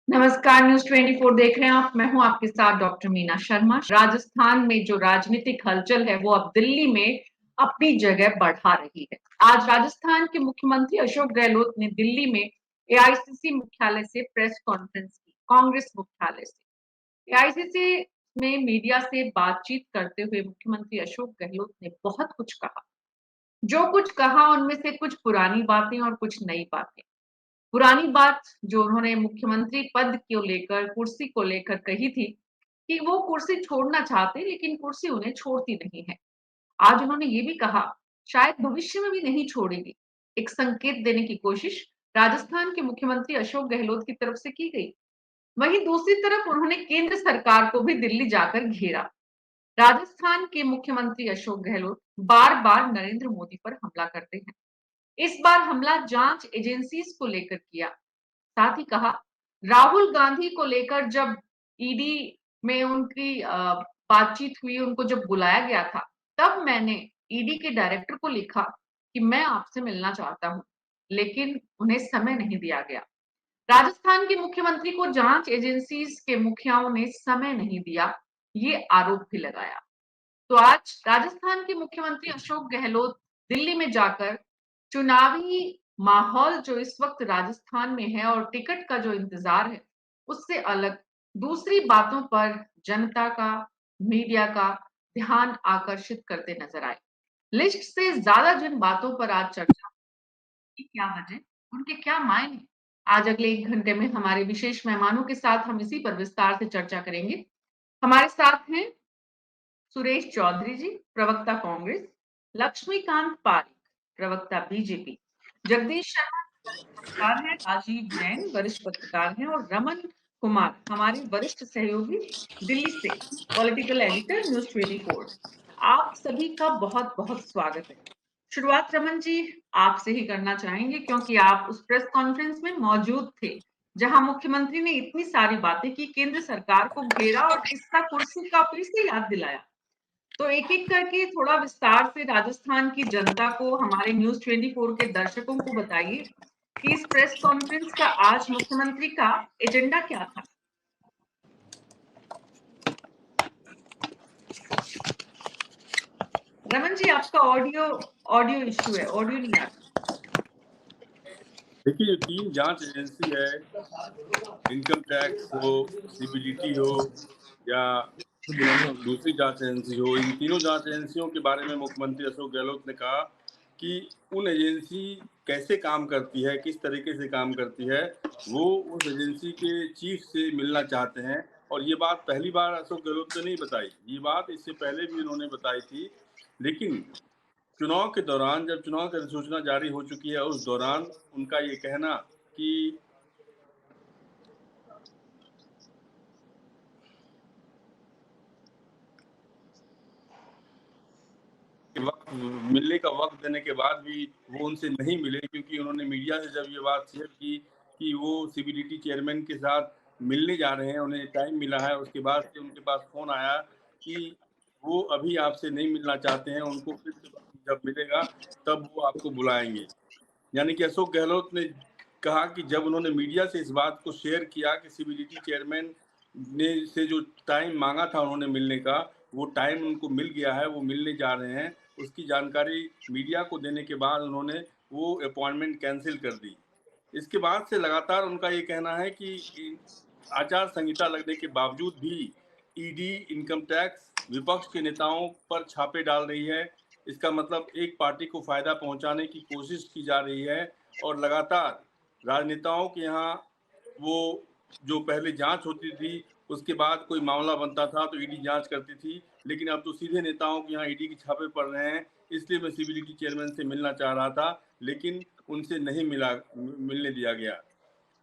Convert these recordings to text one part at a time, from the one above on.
नमस्कार, न्यूज़ 24 देख रहे हैं आप। मैं हूं आपके साथ डॉक्टर मीना शर्मा। राजस्थान में जो राजनीतिक हलचल है, वो अब दिल्ली में अपनी जगह बढ़ा रही है। आज राजस्थान के मुख्यमंत्री अशोक गहलोत ने दिल्ली में एआईसीसी मुख्यालय से प्रेस कॉन्फ्रेंस की, कांग्रेस मुख्यालय से। एआईसीसी में मीडिया से बातचीत करते हुए मुख्यमंत्री अशोक गहलोत ने बहुत कुछ कहा। जो कुछ कहा उनमें से कुछ पुरानी बातें और कुछ नई बातें। पुरानी बात जो उन्होंने मुख्यमंत्री पद को लेकर, कुर्सी को लेकर कही थी कि वो कुर्सी छोड़ना चाहते, लेकिन कुर्सी उन्हें छोड़ती नहीं है। आज उन्होंने ये भी कहा, शायद भविष्य में भी नहीं छोड़ेगी। एक संकेत देने की कोशिश राजस्थान के मुख्यमंत्री अशोक गहलोत की तरफ से की गई। वहीं दूसरी तरफ उन्होंने केंद्र सरकार को भी दिल्ली जाकर घेरा। राजस्थान के मुख्यमंत्री अशोक गहलोत बार-बार नरेंद्र मोदी पर हमला करते हैं। इस बार हमला जांच एजेंसीज को लेकर किया। साथ ही कहा, राहुल गांधी को लेकर जब ईडी में उनकी बातचीत हुई, उनको जब बुलाया गया था, तब मैंने ईडी के डायरेक्टर को लिखा कि मैं आपसे मिलना चाहता हूं, लेकिन उन्हें समय नहीं दिया गया। राजस्थान के मुख्यमंत्री को जांच एजेंसीज के मुखियाओं ने समय नहीं दिया, ये आरोप भी लगाया। तो आज राजस्थान के मुख्यमंत्री अशोक गहलोत दिल्ली में जाकर चुनावी माहौल जो इस वक्त राजस्थान में है और टिकट का जो इंतजार है, उससे अलग दूसरी बातों पर जनता का, मीडिया का ध्यान आकर्षित करते नजर आए। लिस्ट से ज्यादा जिन बातों पर आज चर्चा की, क्या वजह, उनके क्या मायने, आज अगले 1 घंटे में हमारे विशेष मेहमानों के साथ हम इसी पर विस्तार से चर्चा करेंगे। हमारे साथ हैं सुरेश चौधरी जी, प्रवक्ता कांग्रेस, लक्ष्मीकांत पारिक, प्रवक्ता बीजेपी, जगदीश शर्मा पत्रकार हैं, राजीव जैन वरिष्ठ पत्रकार हैं और रमन कुमार हमारे वरिष्ठ सहयोगी दिल्ली से पॉलिटिकल एडिटर न्यूज़ 24। आप सभी का बहुत बहुत स्वागत है। शुरुआत रमन जी आपसे ही करना चाहेंगे, क्योंकि आप उस प्रेस कॉन्फ्रेंस में मौजूद थे जहां मुख्यमंत्री ने इतनी सारी बातें की, केंद्र सरकार को घेरा और किस्सा कुर्सी का फिर से याद दिलाया। तो एक-एक करके थोड़ा विस्तार से राजस्थान की जनता को, हमारे न्यूज़ 24 के दर्शकों को बताइए कि इस प्रेस कॉन्फ्रेंस का आज मुख्यमंत्री का एजेंडा क्या था? रमन जी, आपका ऑडियो इश्यू है, ऑडियो नहीं आ रहा। देखिए, जो 3 जांच एजेंसी है, इनकम टैक्स हो, सीबीडीटी हो या दूसरी जांच एजेंसी हो, इन तीनों जांच एजेंसियों के बारे में मुख्यमंत्री अशोक गहलोत ने कहा कि उन एजेंसी कैसे काम करती है, किस तरीके से काम करती है, वो उस एजेंसी के चीफ से मिलना चाहते हैं। और ये बात पहली बार अशोक गहलोत ने नहीं बताई, ये बात इससे पहले भी उन्होंने बताई थी। लेकिन चुनाव के दौरान, जब चुनाव की अधिसूचना जारी हो चुकी है, उस दौरान उनका ये कहना कि वक्त मिलने का वक्त देने के बाद भी वो उनसे नहीं मिले, क्योंकि उन्होंने मीडिया से जब ये बात शेयर की कि वो सीबीडीटी चेयरमैन के साथ मिलने जा रहे हैं, उन्हें टाइम मिला है, उसके बाद से उनके पास फोन आया कि वो अभी आपसे नहीं मिलना चाहते हैं, उनको फिर से जब मिलेगा तब वो आपको बुलाएंगे। यानी कि अशोक गहलोत ने कहा कि जब उन्होंने मीडिया से इस बात को शेयर किया कि सीबीडीटी चेयरमैन ने से जो टाइम मांगा था उन्होंने मिलने का, वो टाइम उनको मिल गया है, वो मिलने जा रहे हैं, उसकी जानकारी मीडिया को देने के बाद उन्होंने वो अपॉइंटमेंट कैंसिल कर दी। इसके बाद से लगातार उनका ये कहना है कि आचार संहिता लगने के बावजूद भी ईडी, इनकम टैक्स विपक्ष के नेताओं पर छापे डाल रही है। इसका मतलब एक पार्टी को फायदा पहुंचाने की कोशिश की जा रही है और लगातार राजनेताओं के यहाँ वो जो पहले जांच होती थी, उसके बाद कोई मामला बनता था तो ईडी जांच करती थी, लेकिन अब तो सीधे नेताओं के यहाँ ईडी के छापे पड़ रहे हैं। इसलिए मैं सीबीडीटी चेयरमैन से मिलना चाह रहा था, लेकिन उनसे नहीं मिलने दिया गया।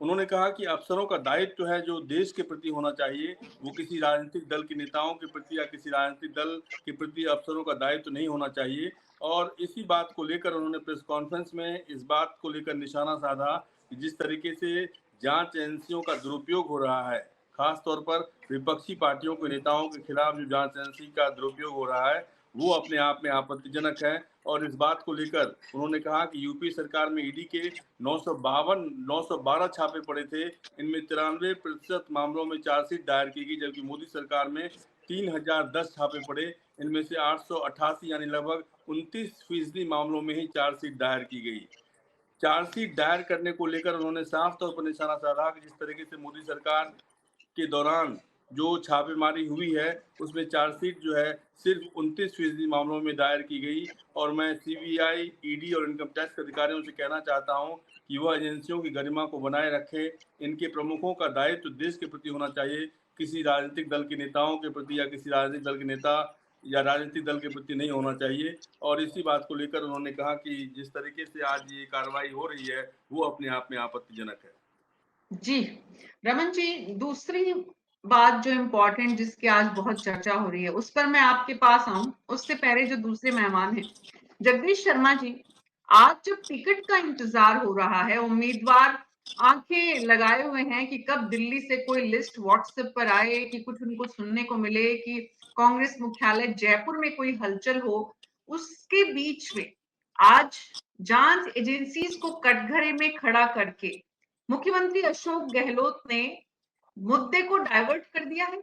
उन्होंने कहा कि अफसरों का दायित्व है जो देश के प्रति होना चाहिए, वो किसी राजनीतिक दल के नेताओं के प्रति या किसी राजनीतिक दल के प्रति अफसरों का दायित्व नहीं होना चाहिए। और इसी बात को लेकर उन्होंने प्रेस कॉन्फ्रेंस में इस बात को लेकर निशाना साधा कि जिस तरीके से जांच एजेंसियों का दुरुपयोग हो रहा है, खास तौर पर विपक्षी पार्टियों के नेताओं के खिलाफ जो जांच एजेंसी का दुरुपयोग हो रहा है, वो अपने आप में आपत्तिजनक है। और इस बात को लेकर उन्होंने कहा कि यूपी सरकार में ईडी के 912 छापे पड़े थे। इनमें 93% मामलों में चार्जशीट दायर की गई, जबकि मोदी सरकार में 3010 छापे पड़े। इनमें से 888 यानी लगभग 29% मामलों में ही चार्जशीट दायर की गई। चार्जशीट दायर करने को लेकर उन्होंने साफ तौर पर निशाना साधा कि जिस तरीके से मोदी सरकार के दौरान जो छापेमारी हुई है, उसमें चार्जशीट जो है सिर्फ 29% मामलों में दायर की गई। और मैं सीबीआई, ईडी और इनकम टैक्स अधिकारियों से कहना चाहता हूं कि वह एजेंसियों की गरिमा को बनाए रखें। इनके प्रमुखों का दायित्व देश के प्रति होना चाहिए, किसी राजनीतिक दल के नेताओं के प्रति या किसी राजनीतिक दल के नेता या राजनीतिक दल के प्रति नहीं होना चाहिए। और इसी बात को लेकर उन्होंने कहा कि जिस तरीके से आज ये कार्रवाई हो रही है, वो अपने आप में आपत्तिजनक है। जी, रमन जी, दूसरी बात जो इम्पोर्टेंट जिसकी आज बहुत चर्चा हो रही है, उस पर मैं आपके पास आऊं, उससे पहले जो दूसरे मेहमान हैं, जगदीश शर्मा जी, आज जब टिकट का इंतजार हो रहा है, उम्मीदवार आंखें लगाए हुए हैं कि कब दिल्ली से कोई लिस्ट व्हाट्सएप पर आए, कि कुछ उनको सुनने को मिले, कि कांग्रेस मुख्यालय जयपुर में कोई हलचल हो, उसके बीच में आज जांच एजेंसीज को कटघरे में खड़ा करके मुख्यमंत्री अशोक गहलोत ने मुद्दे को डाइवर्ट कर दिया है।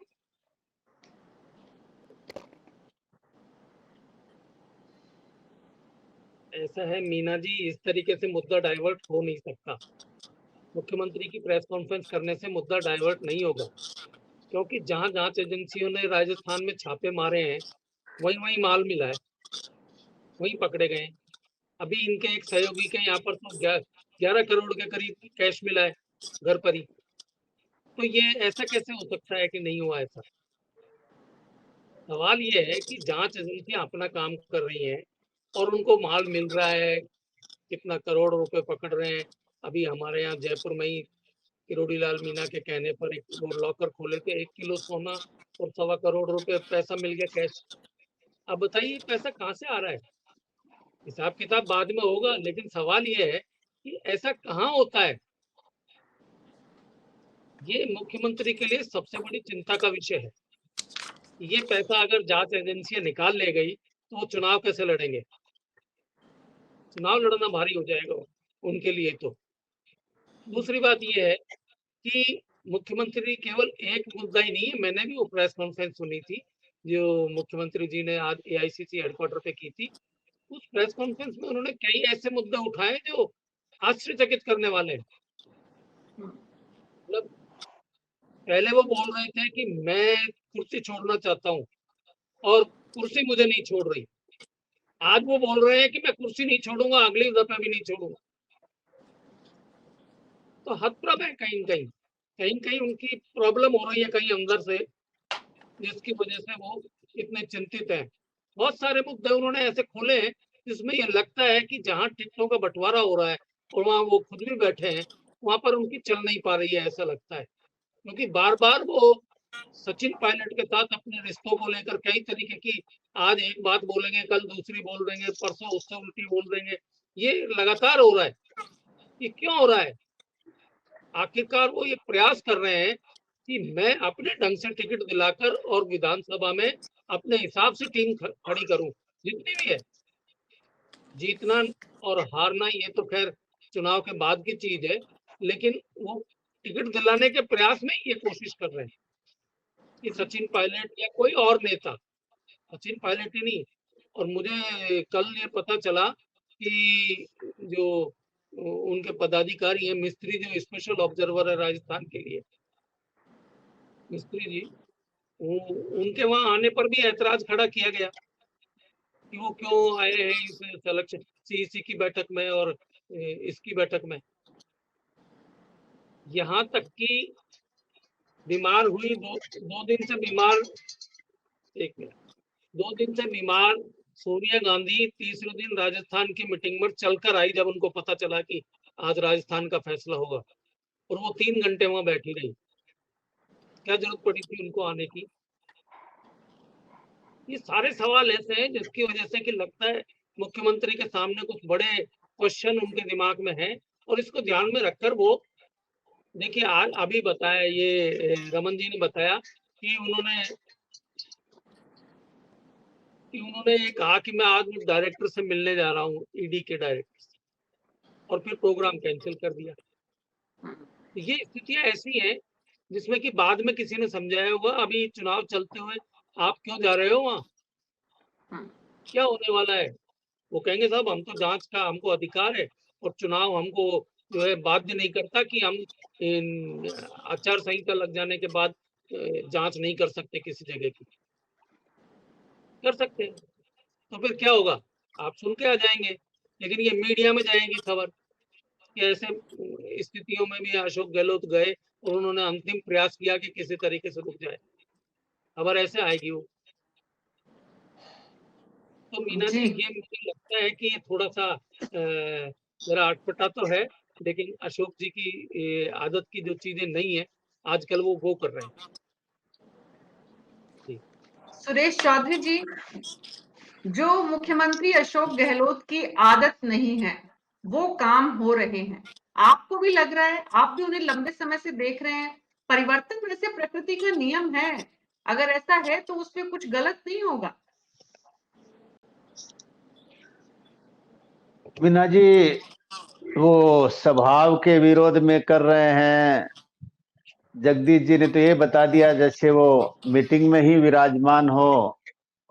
ऐसा है मीना जी, इस तरीके से मुद्दा डाइवर्ट हो नहीं सकता। मुख्यमंत्री की प्रेस कॉन्फ्रेंस करने से मुद्दा डाइवर्ट नहीं होगा, क्योंकि जहां जांच एजेंसियों ने राजस्थान में छापे मारे हैं, वहीं वहीं माल मिला है, वहीं पकड़े गए। अभी इनके एक सहयोगी के यहाँ पर तो 11 करोड़ के करीब कैश मिला है घर पर ही। तो ये ऐसा कैसे हो सकता है कि नहीं हुआ ऐसा? सवाल ये है कि जांच एजेंसियां अपना काम कर रही हैं और उनको माल मिल रहा है, कितना करोड़ रुपए पकड़ रहे हैं। अभी हमारे यहाँ जयपुर में ही किरोड़ी लाल मीणा के कहने पर एक वो लॉकर खोले थे, 1 किलो सोना और 1.25 करोड़ रुपए पैसा मिल गया कैश। अब बताइए पैसा कहाँ से आ रहा है? हिसाब किताब बाद में होगा, लेकिन सवाल ये है कि ऐसा कहाँ होता है? ये मुख्यमंत्री के लिए सबसे बड़ी चिंता का विषय है। ये पैसा अगर जांच एजेंसियां निकाल ले गई तो वो चुनाव कैसे लड़ेंगे? चुनाव लड़ना भारी हो जाएगा उनके लिए। तो दूसरी बात ये है कि मुख्यमंत्री केवल एक मुद्दा ही नहीं है। मैंने भी वो प्रेस कॉन्फ्रेंस सुनी थी जो मुख्यमंत्री जी ने आज एआईसीसी हेडक्वार्टर पे की थी। उस प्रेस कॉन्फ्रेंस में उन्होंने कई ऐसे मुद्दे उठाए जो आश्चर्यचकित करने वाले हैं। मतलब पहले वो बोल रहे थे कि मैं कुर्सी छोड़ना चाहता हूँ और कुर्सी मुझे नहीं छोड़ रही। आज वो बोल रहे हैं कि मैं कुर्सी नहीं छोड़ूंगा, अगली दफे भी नहीं छोड़ूंगा। तो हतप्रभ है कहीं कहीं उनकी प्रॉब्लम हो रही है कहीं अंदर से, जिसकी वजह से वो इतने चिंतित हैं। बहुत सारे मुद्दे उन्होंने ऐसे खोले हैं जिसमें ये लगता है कि जहां टिकटों का बंटवारा हो रहा है और वहां वो खुद भी बैठे हैं, वहां पर उनकी चल नहीं पा रही है, ऐसा लगता है। क्योंकि बार बार वो सचिन पायलट के साथ अपने रिश्तों को लेकर कई तरीके की, आज एक बात बोलेंगे, कल दूसरी बोल देंगे, परसों उससे उल्टी बोल देंगे। ये लगातार हो रहा है। ये क्यों हो रहा है? आखिरकार वो ये प्रयास कर रहे हैं कि मैं अपने ढंग से टिकट दिलाकर और विधानसभा में अपने हिसाब से टीम खड़ी करूं, जितनी भी है। जीतना और हारना ये तो खैर चुनाव के बाद की चीज है, लेकिन वो टिकट दिलाने के प्रयास में ये कोशिश कर रहे हैं कि सचिन पायलट या कोई और नेता, सचिन पायलट ही नहीं। और मुझे कल ये पता चला कि जो उनके पदाधिकारी हैं, मिस्त्री जो स्पेशल ऑब्जर्वर है राजस्थान के लिए, मिस्त्री जी, उनके वहां आने पर भी ऐतराज खड़ा किया गया कि वो क्यों आए हैं इस सिलेक्शन सीईसी की बैठक में और इसकी बैठक में। यहाँ तक कि बीमार हुई, दो दिन से बीमार, एक मिनट, 2 दिन से बीमार सोनिया गांधी तीसरे दिन राजस्थान की मीटिंग में चलकर आई जब उनको पता चला कि आज राजस्थान का फैसला होगा, और वो 3 घंटे वहां बैठी रही। क्या जरूरत पड़ी थी उनको आने की? ये सारे सवाल ऐसे हैं जिसकी वजह से कि लगता है मुख्यमंत्री के सामने कुछ बड़े क्वेश्चन उनके दिमाग में हैं, और इसको ध्यान में रखकर वो, देखिए आज अभी बताया, ये रमन जी ने बताया कि उन्होंने कि उन्होंने ये कहा कि मैं आज डायरेक्टर से मिलने जा रहा हूँ, ईडी के डायरेक्टर से, और फिर प्रोग्राम कैंसिल कर दिया। तो ये स्थितियां ऐसी हैं जिसमें कि बाद में किसी ने समझाया होगा, अभी चुनाव चलते हुए आप क्यों जा रहे हो वहां, क्या होने वाला है। वो कहेंगे साहब हम तो जांच का हमको अधिकार है और चुनाव हमको जो है बाध्य नहीं करता कि हम आचार संहिता लग जाने के बाद जांच नहीं कर सकते किसी जगह की। कर सकते हैं, तो फिर क्या होगा, आप सुन के आ जाएंगे, लेकिन ये मीडिया में जाएगी खबर कि ऐसे स्थितियों में भी अशोक गहलोत गए और उन्होंने अंतिम प्रयास किया कि किसी तरीके से रुक जाए, खबर ऐसे आएगी वो। तो मीना जी, ये मुझे लगता है कि ये थोड़ा सा जरा अटपटा तो है, लेकिन अशोक जी की आदत की जो चीजें नहीं है आजकल वो कर रहे हैं। सुरेश चौधरी जी, जो मुख्यमंत्री अशोक गहलोत की आदत नहीं है वो काम हो रहे हैं, आपको भी लग रहा है, आप भी उन्हें लंबे समय से देख रहे हैं, परिवर्तन वैसे प्रकृति का नियम है, अगर ऐसा है तो उसमें कुछ गलत नहीं होगा। मीना जी वो स्वभाव के विरोध में कर रहे हैं। जगदीश जी ने तो ये बता दिया जैसे वो मीटिंग में ही विराजमान हो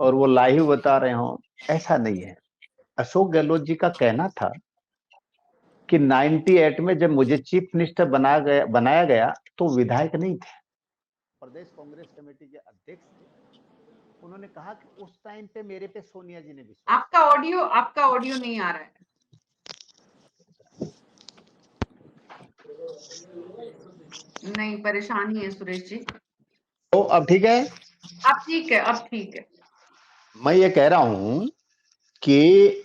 और वो लाइव बता रहे हो, ऐसा नहीं है। अशोक गहलोत जी का कहना था कि 98 में जब मुझे चीफ मिनिस्टर बनाया गया तो विधायक नहीं थे, प्रदेश कांग्रेस कमेटी के अध्यक्ष थे। उन्होंने कहा कि उस टाइम पे मेरे पे सोनिया जी ने विश्वास। आपका ऑडियो नहीं आ रहा है। नहीं, परेशानी है सुरेश जी। तो अब ठीक है, अब ठीक है, अब ठीक है। मैं ये कह रहा हूं कि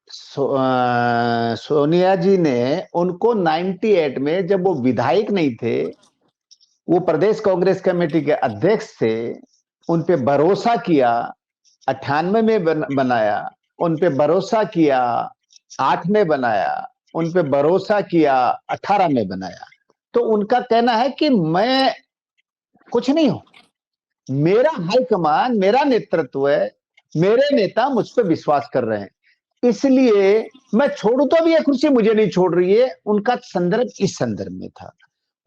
सोनिया जी ने उनको 98 में जब वो विधायक नहीं थे, वो प्रदेश कांग्रेस कमेटी के अध्यक्ष थे, उन पे भरोसा किया, 98 में बनाया, उन पे भरोसा किया, 8 में बनाया, उन पे भरोसा किया, 18 में बनाया। तो उनका कहना है कि मैं कुछ नहीं हूं, मेरा हाईकमान, मेरा नेतृत्व है, मेरे नेता मुझ पर विश्वास कर रहे हैं, इसलिए मैं छोड़ू तो भी ये कुर्सी मुझे नहीं छोड़ रही है। उनका संदर्भ इस संदर्भ में था।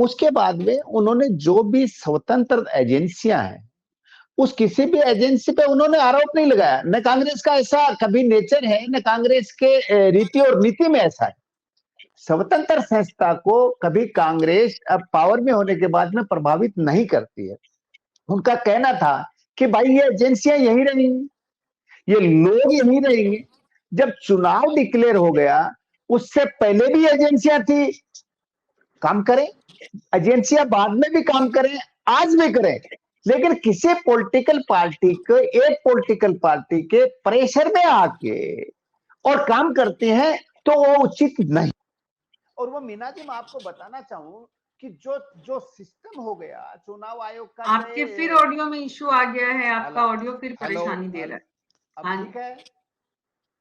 उसके बाद में उन्होंने जो भी स्वतंत्र एजेंसियां हैं, उस किसी भी एजेंसी पे उन्होंने आरोप नहीं लगाया। न कांग्रेस का ऐसा कभी नेचर है, न कांग्रेस के रीति और नीति में ऐसा है। स्वतंत्र संस्था को कभी कांग्रेस अब पावर में होने के बाद में प्रभावित नहीं करती है। उनका कहना था कि भाई ये एजेंसियां यहीं रहेंगी, ये लोग यहीं रहेंगे। जब चुनाव डिक्लेयर हो गया उससे पहले भी एजेंसियां थी, काम करें, एजेंसियां बाद में भी काम करें, आज भी करें, लेकिन किसी पॉलिटिकल पार्टी को, एक पॉलिटिकल पार्टी के प्रेशर में आके और काम करते हैं तो वो उचित नहीं। और वो मीना जी मैं आपको बताना चाहूं कि जो सिस्टम हो गया चुनाव आयोग का, आपके फिर ऑडियो में इशू आ गया है, आपका ऑडियो फिर परेशानी दे रहा है। अब ठीक है?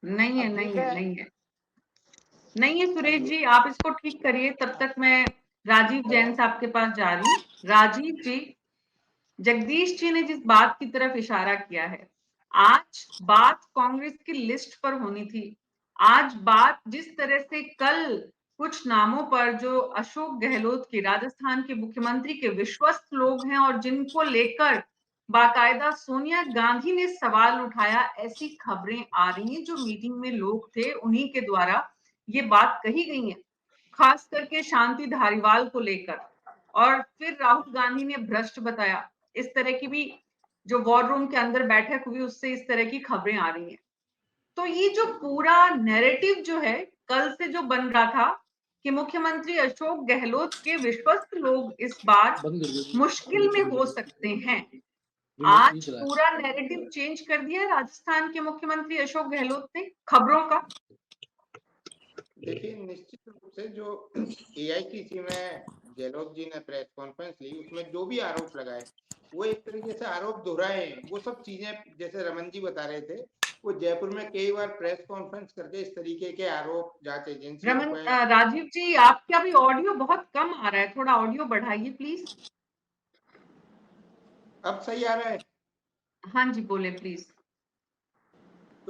नहीं है, नहीं है, नहीं है, नहीं है सुरेश जी, आप इसको ठीक करिए, तब तक मैं राजीव जैन साहब के पास जा रही हूँ। राजीव जी, जगदीश जी ने जिस बात की तरफ इशारा किया है, आज बात कांग्रेस की लिस्ट पर होनी थी। आज बात जिस तरह से कल कुछ नामों पर जो अशोक गहलोत के, राजस्थान के मुख्यमंत्री के विश्वस्त लोग हैं और जिनको लेकर बाकायदा सोनिया गांधी ने सवाल उठाया, ऐसी खबरें आ रही हैं, जो मीटिंग में लोग थे उन्हीं के द्वारा ये बात कही गई है, खास करके शांति धारीवाल को लेकर। और फिर राहुल गांधी ने भ्रष्ट बताया, इस तरह की भी जो वॉर रूम के अंदर बैठक हुई उससे इस तरह की खबरें आ रही हैं। तो ये जो पूरा नैरेटिव जो है कल से जो बन रहा था कि मुख्यमंत्री अशोक गहलोत के विश्वस्त लोग इस बार मुश्किल में हो सकते हैं, आज पूरा नैरेटिव चेंज कर दिया राजस्थान के मुख्यमंत्री अशोक गहलोत ने खबरों का। देखिए, निश्चित रूप से जो एआईसीसी में गहलोत जी ने प्रेस कॉन्फ्रेंस ली, उसमें जो भी आरोप लगाए वो एक तरीके से आरोप दोहराए हैं। वो सब चीजें जैसे रमन जी बता रहे थे, वो जयपुर में कई बार प्रेस कॉन्फ्रेंस करके इस तरीके के आरोप जांच एजेंसी रमन, राजीव जी आपका भी ऑडियो बहुत कम आ रहा है, थोड़ा ऑडियो बढ़ाइए प्लीज। अब सही आ रहा है? हाँ जी, बोले प्लीज।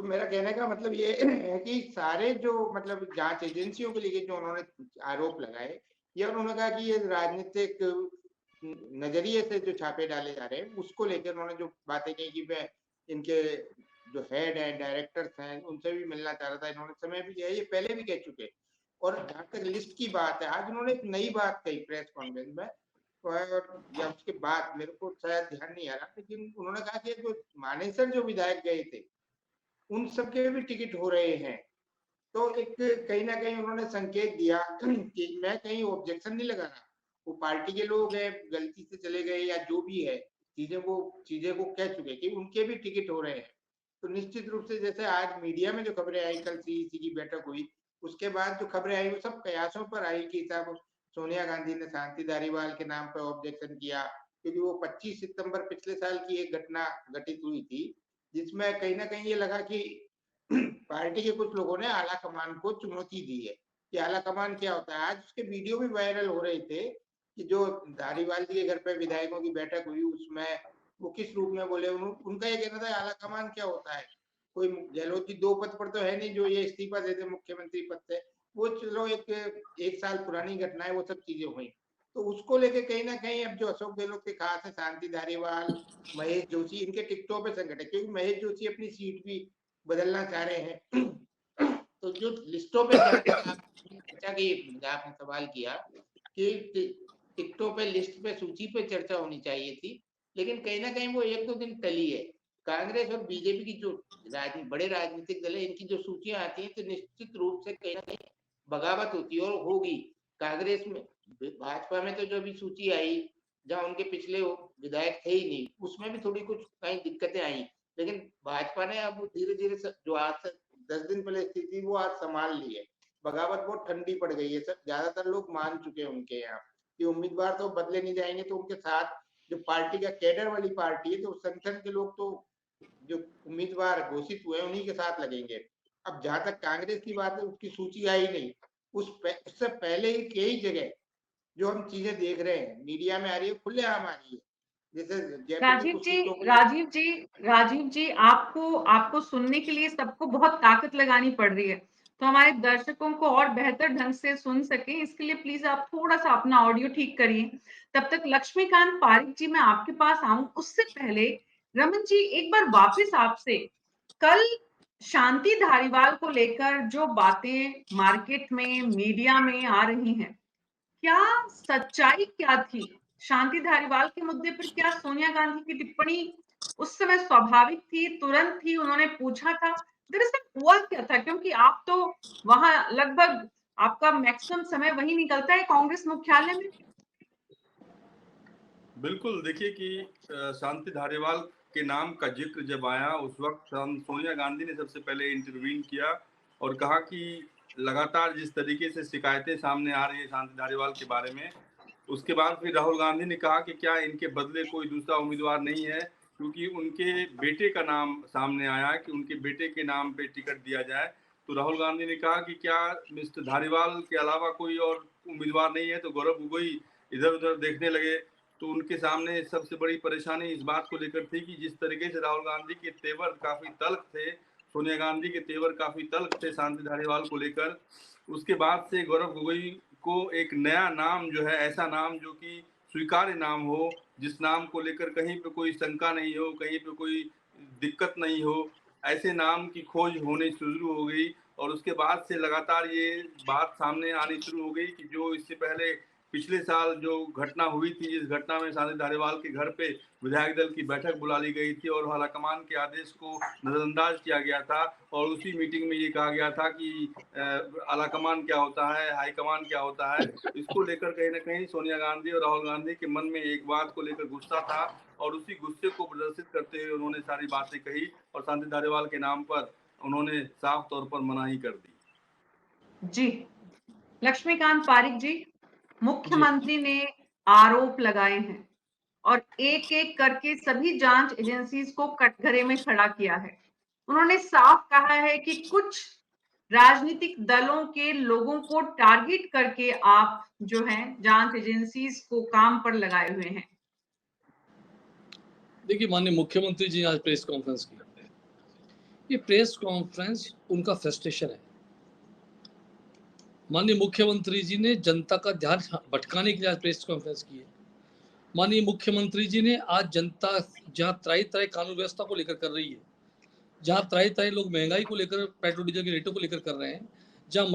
तो मेरा कहने का मतलब ये है कि सारे जो मतलब जांच एजेंसियों के लिए जो उन्होंने आरोप लगाए, या उन्होंने कहा कि ये राजनीतिक नजरिए से जो छापे डाले जा रहे हैं, उसको लेकर उन्होंने जो बातें कही कि मैं इनके जो हेड हैं, डायरेक्टर्स हैं, उनसे भी मिलना चाह रहा था, इन्होंने समय भी दिया, ये पहले भी कह चुके। और जहाँ तक लिस्ट की बात है, आज उन्होंने एक नई बात कही प्रेस कॉन्फ्रेंस में, और या उसके बाद मेरे को शायद ध्यान नहीं आ रहा, लेकिन उन्होंने कहा कि जो मानेसर जो विधायक गए थे, उन सबके भी टिकट हो रहे हैं। तो एक कहीं ना कहीं उन्होंने संकेत दिया कि मैं कहीं ऑब्जेक्शन नहीं लगा रहा, वो पार्टी के लोग हैं, गलती से चले गए या जो भी है, चीजें को कह चुके कि उनके भी टिकट हो रहे हैं। तो निश्चित रूप से जैसे आज मीडिया में जो खबरें आई, कल सीईसी की बैठक हुई, उसके बाद जो खबरें आई वो सब कयासों पर आई कि साहब सोनिया गांधी ने शांति धारीवाल के नाम पर ऑब्जेक्शन किया, क्योंकि वो 25 सितंबर पिछले साल की एक घटना घटित हुई थी, जिसमें कहीं ना कहीं ये लगा कि पार्टी के कुछ लोगों ने आला कमान को चुनौती दी है कि आला कमान क्या होता है। आज उसके वीडियो भी वायरल हो रहे थे कि जो धारीवाल जी के घर पे विधायकों की बैठक हुई, उसमें वो किस रूप में बोले, उनका ये कहना था आला कमान क्या होता है, कोई गहलोत जी 2 पद पर तो है नहीं जो ये इस्तीफा देते मुख्यमंत्री पद से, वो चलो एक साल पुरानी घटना है, वो सब चीजें हुई। तो उसको लेके कहीं ना कहीं अब जो अशोक गहलोत के खास है, शांति धारीवाल, महेश जोशी, इनके टिकटों पे संकट है, क्योंकि महेश जोशी अपनी सीट भी बदलना चाह रहे हैं। तो जो लिस्टों पे चर्चा की, आपने सवाल किया कि टिकटों पे, लिस्ट पे, सूची पे चर्चा होनी चाहिए थी, लेकिन कहीं ना कहीं वो 1-2 दिन टली है। कांग्रेस और बीजेपी की जो बड़े राजनीतिक दल है, इनकी जो सूचियां आती हैं तो निश्चित रूप से कहीं ना कहीं बगावत होती है और होगी। कांग्रेस में, भाजपा में तो जो भी सूची आई, जहां उनके पिछले विधायक थे ही नहीं, उसमें भी थोड़ी कुछ कहीं दिक्कतें आई, लेकिन भाजपा ने अब धीरे धीरे जो आज से 10 दिन पहले स्थिति वो आज संभाल ली है। बगावत बहुत ठंडी पड़ गई है, सब ज्यादातर लोग मान चुके हैं उनके यहाँ कि उम्मीदवार तो बदले नहीं जाएंगे, तो उनके साथ जो पार्टी का कैडर वाली पार्टी है, तो संगठन के लोग तो जो उम्मीदवार घोषित हुए उन्हीं के साथ लगेंगे। अब जहां तक कांग्रेस की बात है, उसकी सूची आई नहीं, उससे पहले ही कई जगह जो हम चीजें देख रहे हैं मीडिया में आ रही है, खुलेआम आ रही है, जैसे जयपुर की कुछ सीटों को राजीव जी आपको सुनने के लिए सबको बहुत ताकत लगानी पड़ रही है, तो हमारे दर्शकों को और बेहतर ढंग से सुन सके, इसके लिए प्लीज आप थोड़ा सा अपना ऑडियो ठीक करिए। तब तक लक्ष्मीकांत पारिक जी, मैं आपके पास आऊं उससे पहले रमन जी एक बार वापस आपसे, कल शांति धारीवाल को लेकर जो बातें मार्केट में, मीडिया में आ रही हैं, क्या सच्चाई क्या थी? शांति धारीवाल के मुद्दे पर क्या सोनिया गांधी की टिप्पणी उस समय स्वाभाविक थी, तुरंत थी, उन्होंने पूछा था? दरअसल हुआ क्या था? क्योंकि आप तो वहां लगभग आपका मैक्सिमम समय वही निकलता है कांग्रेस मुख्यालय में। बिल्कुल, देखिए कि शांति धारीवाल के नाम का जिक्र जब आया, उस वक्त सोनिया गांधी ने सबसे पहले इंटरवीन किया और कहा कि लगातार जिस तरीके से शिकायतें सामने आ रही है शांति धारीवाल के बारे में, उसके बाद फिर राहुल गांधी ने कहा कि क्या इनके बदले कोई दूसरा उम्मीदवार नहीं है, क्योंकि उनके बेटे का नाम सामने आया कि उनके बेटे के नाम पे टिकट दिया जाए। तो राहुल गांधी ने कहा कि क्या मिस्टर धारीवाल के अलावा कोई और उम्मीदवार नहीं है, तो गौरव गोगोई इधर उधर देखने लगे। तो उनके सामने सबसे बड़ी परेशानी इस बात को लेकर थी कि जिस तरीके से राहुल गांधी के तेवर काफी तल्ख थे, सोनिया गांधी के तेवर काफी तल्ख थे शांति धारीवाल को लेकर, उसके बाद से गौरव गोगोई को एक नया नाम जो है, ऐसा नाम जो कि स्वीकार्य नाम हो, जिस नाम को लेकर कहीं पे कोई शंका नहीं हो, कहीं पे कोई दिक्कत नहीं हो, ऐसे नाम की खोज होने शुरू हो गई। और उसके बाद से लगातार ये बात सामने आनी शुरू हो गई कि जो इससे पहले पिछले साल जो घटना हुई थी, जिस घटना में शांति धारीवाल के घर पे विधायक दल की बैठक बुला ली गई थी और आलाकमान के आदेश को नजरअंदाज किया गया था, और उसी मीटिंग में ये कहा गया था कि आलाकमान क्या होता है, हाईकमान क्या होता है, इसको लेकर कहीं ना कहीं सोनिया गांधी और राहुल गांधी के मन में एक बात को लेकर गुस्सा था, और उसी गुस्से को प्रदर्शित करते हुए उन्होंने सारी बातें कही और शांति धारीवाल के नाम पर उन्होंने साफ तौर पर मनाही कर दी। जी, लक्ष्मीकांत पारिक जी, मुख्यमंत्री ने आरोप लगाए हैं और एक एक करके सभी जांच एजेंसीज को कटघरे में खड़ा किया है। उन्होंने साफ कहा है कि कुछ राजनीतिक दलों के लोगों को टारगेट करके आप जो है जांच एजेंसीज को काम पर लगाए हुए हैं। देखिए, माननीय मुख्यमंत्री जी ने आज प्रेस कॉन्फ्रेंस की, ये प्रेस कॉन्फ्रेंस उनका फ्रस्ट्रेशन है। माननीय मुख्यमंत्री जी ने जनता का ध्यान भटकाने के लिए आज प्रेस कॉन्फ्रेंस की है। माननीय मुख्यमंत्री जी ने आज जनता जहां त्राही त्राही कानून व्यवस्था को लेकर कर रही है, जहां त्राही त्राही लोग महंगाई को लेकर, पेट्रोल डीजल के रेटों को लेकर कर रहे हैं, जहां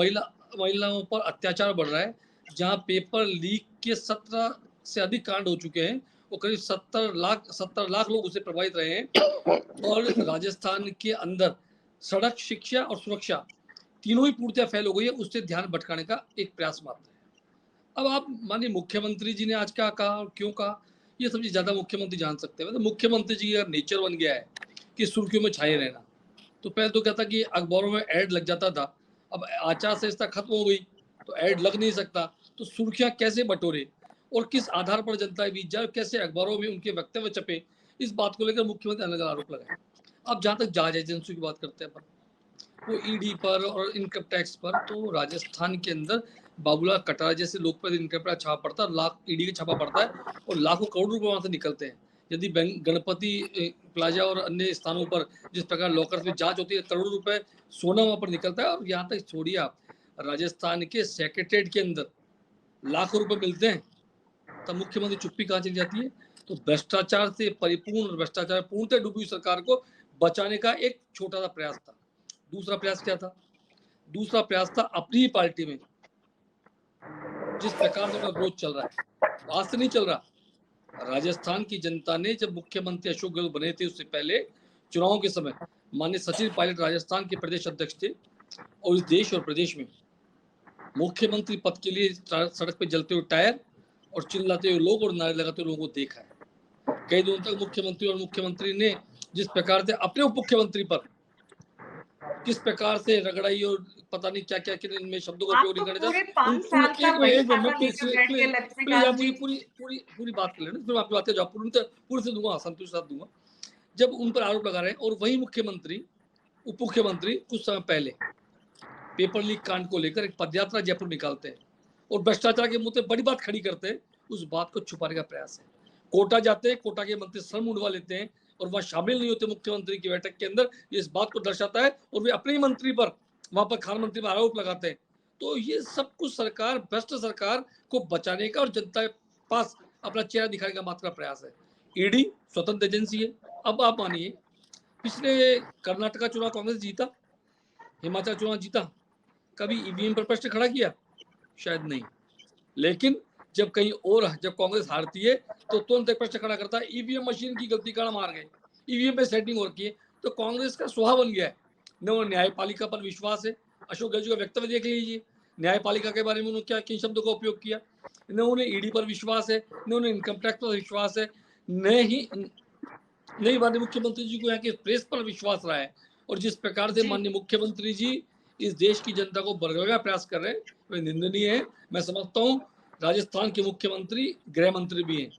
महिलाओं पर अत्याचार बढ़ रहा है, जहां पेपर लीक के 17 से अधिक कांड हो चुके हैं और करीब 70 लाख लोग उससे प्रभावित रहे हैं, और राजस्थान के अंदर सड़क, शिक्षा और सुरक्षा तीनों ही पूर्तियां फैल हो गई है, उससे ध्यान भटकाने का एक प्रयास मात्र है। अब आप माननीय मुख्यमंत्री जी ने आज क्या कहा और क्यों कहा, ये सब चीज ज्यादा मुख्यमंत्री जान सकते हैं। मतलब मुख्यमंत्री जी का नेचर बन गया है कि सुर्खियों में छाए रहना। तो पहले तो कहता कि अखबारों में ऐड लग जाता था, अब आचार संहिता खत्म हो गई तो ऐड लग नहीं सकता, तो सुर्खियां कैसे बटोरे और किस आधार पर जनता के बीच जाए, कैसे अखबारों में उनके वक्तव्य छपे, इस बात को लेकर मुख्यमंत्री अलग आरोप लगाए। अब जहां तक जांच एजेंसी की बात करते हैं अपन, वो ईडी पर और इनकम टैक्स पर, तो राजस्थान के अंदर बाबूलाल कटारा जैसे लोग पर इनकम टैक्स छापा पड़ता है, लाख ईडी का छापा पड़ता है और लाखों करोड़ रुपए वहां से निकलते हैं। यदि गणपति प्लाजा और अन्य स्थानों पर जिस प्रकार लॉकर्स में जांच होती है, करोड़ों रुपए सोना वहां पर निकलता है। और यहाँ तक छोड़िए आप, राजस्थान के सेक्रेटरीट के अंदर लाखों रुपए मिलते हैं, तब मुख्यमंत्री चुप्पी कहाँ चली जाती है। तो भ्रष्टाचार से परिपूर्ण, भ्रष्टाचार पूर्णतः डूबी हुई सरकार को बचाने का एक छोटा सा प्रयास था। दूसरा प्रयास क्या था? दूसरा प्रयास था अपनी ही पार्टी में जिस प्रकार से उनका विरोध चल रहा है, आज से नहीं चल रहा। राजस्थान की जनता ने जब मुख्यमंत्री अशोक गहलोत बने थे, उससे पहले चुनाव के समय माननीय सचिन पायलट राजस्थान के प्रदेश अध्यक्ष थे, और इस देश और प्रदेश में मुख्यमंत्री पद के लिए सड़क पे जलते हुए टायर और चिल्लाते हुए लोग और नारे लगाते हुए लोगों को देखा है। कई दिनों तक मुख्यमंत्री और मुख्यमंत्री ने जिस प्रकार से अपने उप मुख्यमंत्री पर किस प्रकार से रगड़ाई और पता नहीं क्या क्या इनमें शब्दों का उपयोग नहीं करना चाहिए। पूरी बात कर लेना, फिर आपकी बातें जवाब पूरी से दूंगा, संतुष्ट साथ दूंगा। जब उन पर आरोप लगा रहे हैं और वही मुख्यमंत्री, उप मुख्यमंत्री कुछ समय पहले पेपर लीक कांड को लेकर एक पदयात्रा जयपुर निकालते हैं और भ्रष्टाचार के मुद्दे बड़ी बात खड़ी करते हैं, उस बात को छुपाने का प्रयास है। कोटा जाते हैं, कोटा के मंत्री सर मुंडवा लेते हैं और वह शामिल नहीं होते मुख्यमंत्री की बैठक के अंदर, इस बात को दर्शाता है, और वे अपने ही मंत्री पर, वहां पर खान मंत्री पर आरोप लगाते हैं। तो ये सब कुछ सरकार, भ्रष्ट सरकार को बचाने का और जनता के पास अपना चेहरा दिखाने का मात्र प्रयास है। ईडी स्वतंत्र एजेंसी है। अब आप मानिए, पिछले कर्नाटका चुनाव कांग्रेस जीता, हिमाचल चुनाव जीता, कभी ईवीएम पर प्रश्न खड़ा किया? शायद नहीं। लेकिन जब कहीं और, जब कांग्रेस हारती है तो तुरंत एक प्रश्न खड़ा करता है, ईवीएम मशीन की गलती कारण मार गए, ईवीएम पे सेटिंग हो रखी है। तो कांग्रेस का स्वभाव बन गया है। न न्यायपालिका पर विश्वास है, अशोक गहलोत का वक्तव्य देख लीजिए, न्यायपालिका के बारे में उन्होंने क्या किन शब्दों का उपयोग किया। न उन्हें ईडी पर विश्वास है, न उन्हें इनकम टैक्स पर विश्वास है, नहीं माननीय मुख्यमंत्री जी को यहाँ के प्रेस पर विश्वास रहा है। और जिस प्रकार से माननीय मुख्यमंत्री जी इस देश की जनता को बरगलाने का प्रयास कर रहे हैं, वह निंदनीय है। मैं समझता हूँ राजस्थान के मुख्यमंत्री गृह मंत्री भी हैं,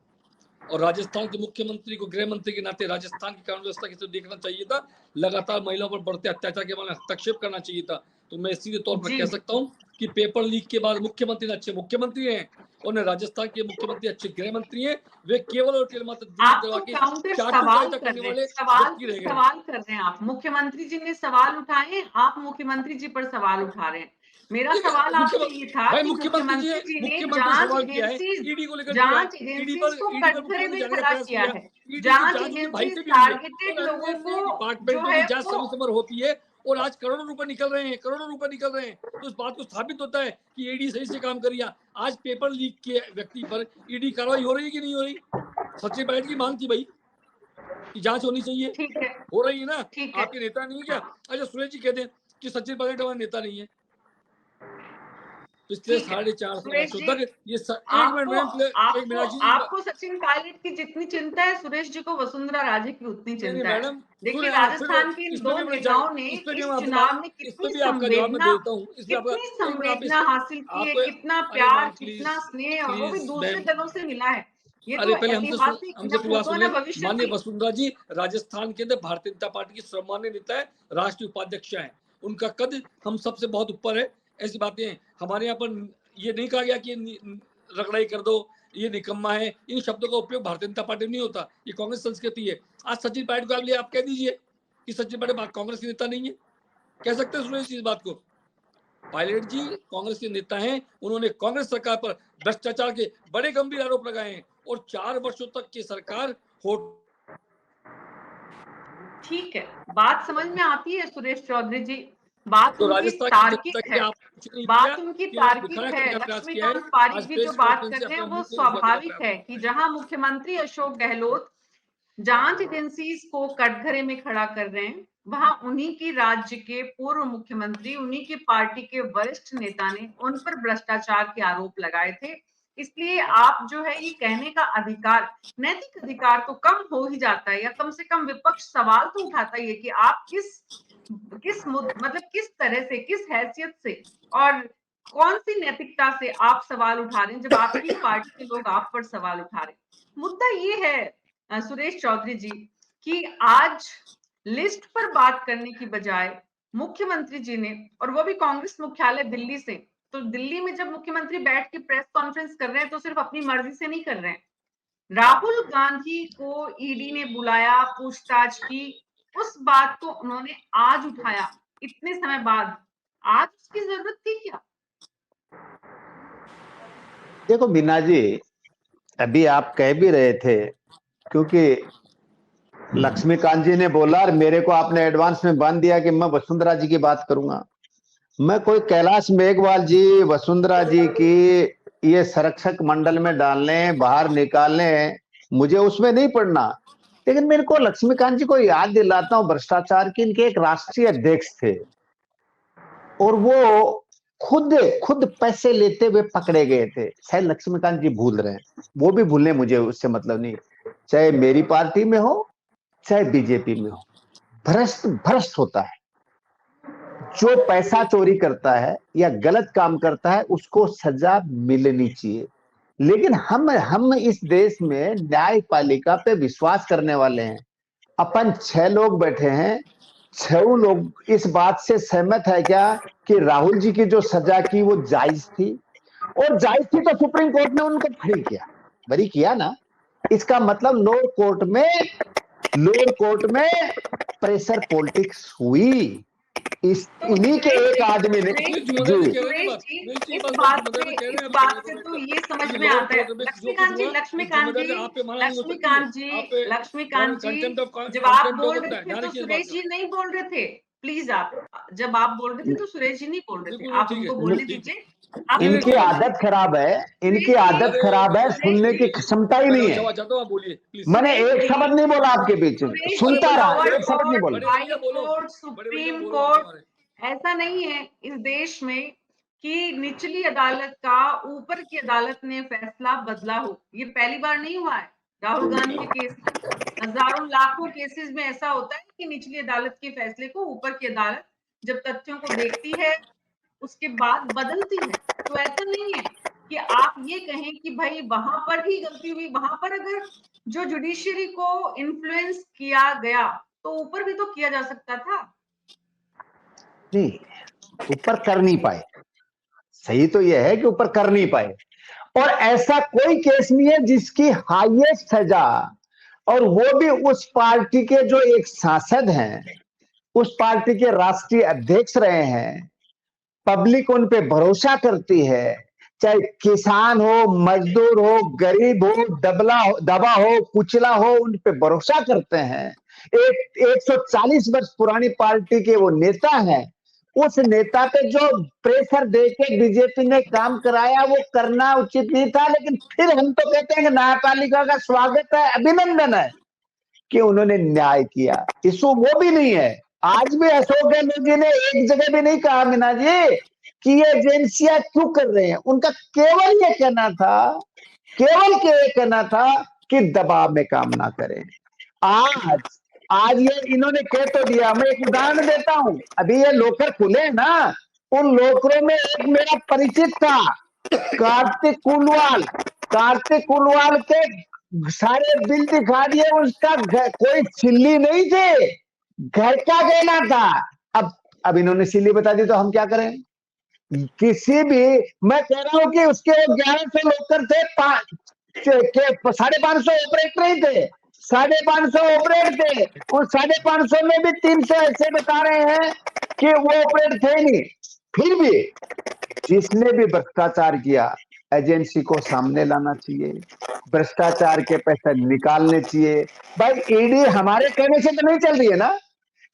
और राजस्थान के मुख्यमंत्री को गृह मंत्री के नाते राजस्थान की कानून व्यवस्था की तरफ देखना चाहिए था, लगातार महिलाओं पर बढ़ते अत्याचार के बारे में हस्तक्षेप करना चाहिए था। तो मैं सीधे तौर पर कह सकता हूँ कि पेपर लीक के बाद मुख्यमंत्री अच्छे मुख्यमंत्री हैं और न राजस्थान के मुख्यमंत्री अच्छे गृह मंत्री हैं। वे केवल और केवल मात्र सवाल कर रहे हैं आप, मुख्यमंत्री जी ने सवाल उठाए, आप मुख्यमंत्री जी पर सवाल उठा रहे हैं। मेरा सवाल आपसे ये था कि मुख्यमंत्री जी ने जांच एजेंसी को कटघरे में खड़ा किया है, जांच एजेंसी टारगेटेड लोगों को जो है वो होती है, और आज करोड़ों रुपए निकल रहे हैं, तो इस बात को साबित होता है कि ईडी सही से काम करिए। आज पेपर लीक के व्यक्ति पर ईडी कार्रवाई हो रही है कि नहीं हो रही? सचिन पायलट की मांग थी भाई कि जांच होनी चाहिए, हो रही है ना? आपके नेता नहीं है क्या? अच्छा, सुरेश जी कहते हैं कि सचिन पायलट हमारा नेता नहीं है। पिछले 4.5 वर्षों तक ये आपको सचिन पायलट की जितनी चिंता है, सुरेश जी को वसुंधरा राजे की उतनी चिंता है। देखिए, राजस्थान के इन दो नेताओं ने इस चुनाव में कितनी संवेदना हासिल की है, कितना प्यार, कितना स्नेह, और वो भी दूसरे दलों से मिला है। ये तो माननीय वसुंधरा जी राजस्थान के अंदर भारतीय जनता पार्टी की सम्मानीय नेता है, राष्ट्रीय उपाध्यक्ष है, उनका कद हम सबसे बहुत ऊपर है। ऐसी बातें हैं हमारे यहाँ पर ये नहीं कहा गया कि रगड़ाई कर दो, ये निकम्मा है, इन शब्दों का उपयोग भारतीय जनता पार्टी में नहीं होता, ये कांग्रेस संस्कृति है। आज सचिन पायलट को आप कह दीजिए कि सचिन पायलट कांग्रेस के नेता नहीं है? कह सकते हैं सुरेश जी इस बात को? पायलट जी कांग्रेस के नेता हैं, उन्होंने कांग्रेस सरकार पर भ्रष्टाचार के बड़े गंभीर आरोप लगाए हैं और 4 वर्षों तक की सरकार हो। ठीक है, बात समझ में आती है सुरेश चौधरी जी, बात तो उनकी राजस्थान तार्किक की है, आप कुछ नहीं बात किया उनकी कि तार्किक दिखाने है। का प्रयास किया है। लक्ष्मीकांत पारिक आज भी प्रेस जो बात कॉन्फ्रेंस कर रहे हैं अपने वो मुंह को स्वाभाविक उजागर है कि जहां मुख्यमंत्री अशोक गहलोत जांच एजेंसीज को कटघरे में खड़ा कर रहे हैं, वहां उन्हीं की राज्य के पूर्व मुख्यमंत्री, उन्हीं की पार्टी के वरिष्ठ नेता ने उन पर भ्रष्टाचार के आरोप लगाए थे। इसलिए आप जो है ये कहने का अधिकार, नैतिक अधिकार तो कम हो ही जाता है, या कम से कम विपक्ष सवाल तो उठाता ही है कि आप मतलब किस तरह से, किस हैसियत से और कौन सी नैतिकता से आप सवाल उठा रहे हैं जब आपकी पार्टी के लोग आप पर सवाल उठा रहे हैं। मुद्दा ये है सुरेश चौधरी जी कि आज लिस्ट पर बात करने की बजाय मुख्यमंत्री जी ने, और वो भी कांग्रेस मुख्यालय दिल्ली से, तो दिल्ली में जब मुख्यमंत्री बैठ के प्रेस कॉन्फ्रेंस कर रहे हैं तो सिर्फ अपनी मर्जी से नहीं कर रहे हैं। राहुल गांधी को ईडी ने बुलाया, पूछताछ की, उस बात को उन्होंने आज उठाया इतने समय बाद। आज उसकी जरूरत थी क्या? देखो मीना जी, अभी आप कह भी रहे थे, क्योंकि लक्ष्मीकांत जी ने बोला और मेरे को आपने एडवांस में बांध दिया कि मैं वसुंधरा जी की बात करूंगा। मैं कोई कैलाश मेघवाल जी, वसुंधरा जी की ये संरक्षक मंडल में डालने, बाहर निकालने, मुझे उसमें नहीं पड़ना, लेकिन मेरे को लक्ष्मीकांत जी को याद दिलाता हूं भ्रष्टाचार की। इनके एक राष्ट्रीय अध्यक्ष थे और वो खुद पैसे लेते हुए पकड़े गए थे। शायद लक्ष्मीकांत जी भूल रहे हैं, वो भी भूलने, मुझे उससे मतलब नहीं, चाहे मेरी पार्टी में हो चाहे बीजेपी में हो, भ्रष्ट होता है। जो पैसा चोरी करता है या गलत काम करता है उसको सजा मिलनी चाहिए। लेकिन हम इस देश में न्यायपालिका पे विश्वास करने वाले हैं। अपन 6 लोग बैठे हैं, 6 लोग इस बात से सहमत है क्या कि राहुल जी की जो सजा की वो जायज थी? और जायज थी तो सुप्रीम कोर्ट ने उनको बरी किया ना। इसका मतलब लोअर कोर्ट में प्रेशर पॉलिटिक्स हुई। इन्हीं के एक आदमी ने इस बात से तो ये समझ में आता है लक्ष्मीकांत जी जब आप बोल रहे थे तो सुरेश जी नहीं बोल रहे थे। प्लीज आप जब आप बोल रहे थे तो सुरेश जी नहीं बोल रहे थे, आप उनको बोलने दीजिए। इनकी आदत खराब है, इनकी आदत खराब है, सुनने की क्षमता ही नहीं है। मैंने एक शब्द नहीं बोला आपके बीच में, सुनता रहा, एक शब्द नहीं बोला। हाई कोर्ट, सुप्रीम कोर्ट, ऐसा नहीं है इस देश में कि निचली अदालत का ऊपर की अदालत ने फैसला बदला हो। ये पहली बार नहीं हुआ है। राहुल गांधी के केस में हजारों लाखों केसेस में ऐसा होता है कि निचली अदालत के फैसले को ऊपर की अदालत जब तथ्यों को देखती है उसके बाद बदलती है। तो ऐसा नहीं है कि आप ये कहें कि भाई वहां पर ही गलती हुई, वहां पर अगर जो जुडिशियरी को इन्फ्लुएंस किया गया तो ऊपर भी तो किया जा सकता था। नहीं, ऊपर कर नहीं पाए। सही तो यह है कि ऊपर कर नहीं पाए, और ऐसा कोई केस नहीं है जिसकी हाईएस्ट सजा, और वो भी उस पार्टी के जो एक सांसद हैं, उस पार्टी के राष्ट्रीय अध्यक्ष रहे हैं, पब्लिक उन पे भरोसा करती है, चाहे किसान हो, मजदूर हो, गरीब हो, दबा हो, कुचला हो, उन पे भरोसा करते हैं। 140 वर्ष पुरानी पार्टी के वो नेता हैं। उस नेता पे जो प्रेशर देके बीजेपी ने काम कराया वो करना उचित नहीं था, लेकिन फिर हम तो कहते हैं कि न्यायपालिका का स्वागत है, अभिनंदन है कि उन्होंने न्याय किया। इशू वो भी नहीं है। आज भी अशोक गहलोत जी ने एक जगह भी नहीं कहा मीना जी कि ये एजेंसियां क्यों कर रहे हैं। उनका केवल ये कहना था कि दबाव में काम ना करें। आज ये इन्होंने कह तो दिया। मैं एक उदाहरण देता हूं, अभी ये लोकर खुले ना, उन लोकरों में एक मेरा परिचित था, कार्तिक कुलवाल के सारे बिल दिखा दिए, उसका कोई सिल्ली नहीं थे, घर का देना था। अब इन्होंने सिल्ली बता दी तो हम क्या करें? किसी भी, मैं कह रहा हूं कि उसके 1100 लोकर थे, 550 ऑपरेटर ही थे, 550 ऑपरेट थे, उस 550 में भी 300 ऐसे बता रहे हैं कि वो ऑपरेट थे नहीं। फिर भी जिसने भी भ्रष्टाचार किया एजेंसी को सामने लाना चाहिए, भ्रष्टाचार के पैसे निकालने चाहिए। भाई ईडी हमारे कहने से तो नहीं चल रही है ना,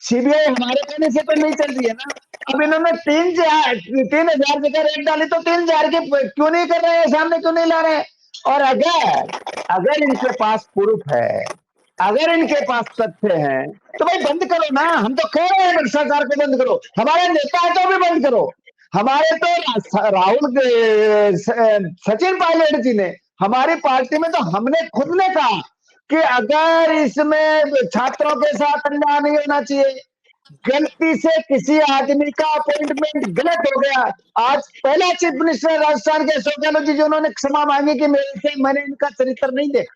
सीबीआई हमारे कहने से तो नहीं चल रही है ना। अब इन्होंने 3,000 जगह रेट डाली तो 3,000 के क्यों नहीं कर रहे हैं, सामने क्यों नहीं ला रहे हैं? और अगर इनके पास प्रूफ है, अगर इनके पास तथ्य हैं तो भाई बंद करो ना। हम तो कह रहे हैं भ्रष्टाचार को बंद करो, हमारे नेता है तो भी बंद करो। हमारे तो राहुल सचिन पायलट जी ने हमारी पार्टी में तो हमने खुद ने कहा कि अगर इसमें छात्रों के साथ अन्याय नहीं होना चाहिए, गलती से किसी आदमी का अपॉइंटमेंट गलत हो गया। आज पहला चीफ मिनिस्टर राजस्थान के अशोक गहलोत जी उन्होंने क्षमा मांगी कि मैंने इनका चरित्र नहीं देखा,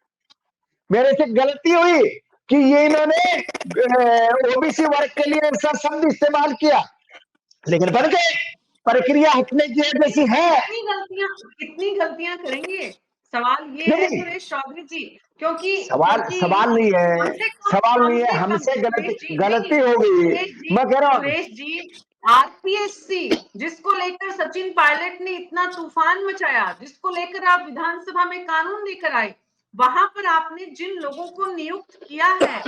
मेरे से गलती हुई कि ये इन्होंने ओबीसी वर्ग के लिए ऐसा शब्द इस्तेमाल किया, लेकिन बन गए। प्रक्रिया हटने की जैसी है। कितनी गलतियां करेंगे? सवाल ये है सुरेश चौधरी जी, क्योंकि सवाल नहीं है, हमसे गलती हो गई। मैं कह रहा हूँ सुरेश जी, आरपीएससी जिसको लेकर सचिन पायलट ने इतना तूफान मचाया, जिसको लेकर आप विधानसभा में कानून लेकर आए, वहां पर आपने जिन लोगों को नियुक्त किया है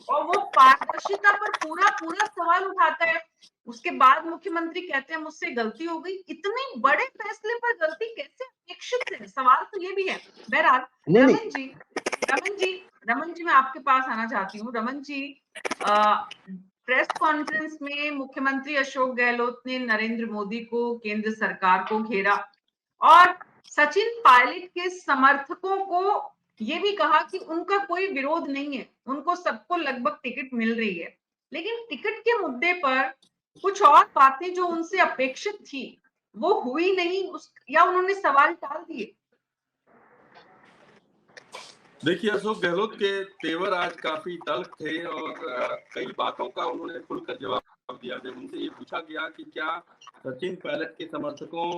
और वो पारदर्शिता पर पूरा सवाल उठाता है, उसके बाद मुख्यमंत्री कहते हैं मुझसे गलती हो गई। इतने बड़े फैसले पर गलती कैसे अपेक्षित है? सवाल तो ये भी है। बहरहाल रमन जी मैं आपके पास आना चाहती हूँ। रमन जी, प्रेस कॉन्फ्रेंस में मुख्यमंत्री अशोक गहलोत ने नरेंद्र मोदी को, केंद्र सरकार को घेरा और सचिन पायलट के समर्थकों को ये भी कहा कि उनका कोई विरोध नहीं है, उनको सबको लगभग टिकट मिल रही है, लेकिन टिकट के मुद्दे पर कुछ और बातें जो उनसे अपेक्षित थी वो हुई नहीं, या उन्होंने सवाल टाल दिए। देखिए, अशोक गहलोत के तेवर आज काफी तल्ख थे और कई बातों का उन्होंने खुलकर जवाब दिया। जब उनसे ये पूछा गया कि क्या सचिन पायलट के समर्थकों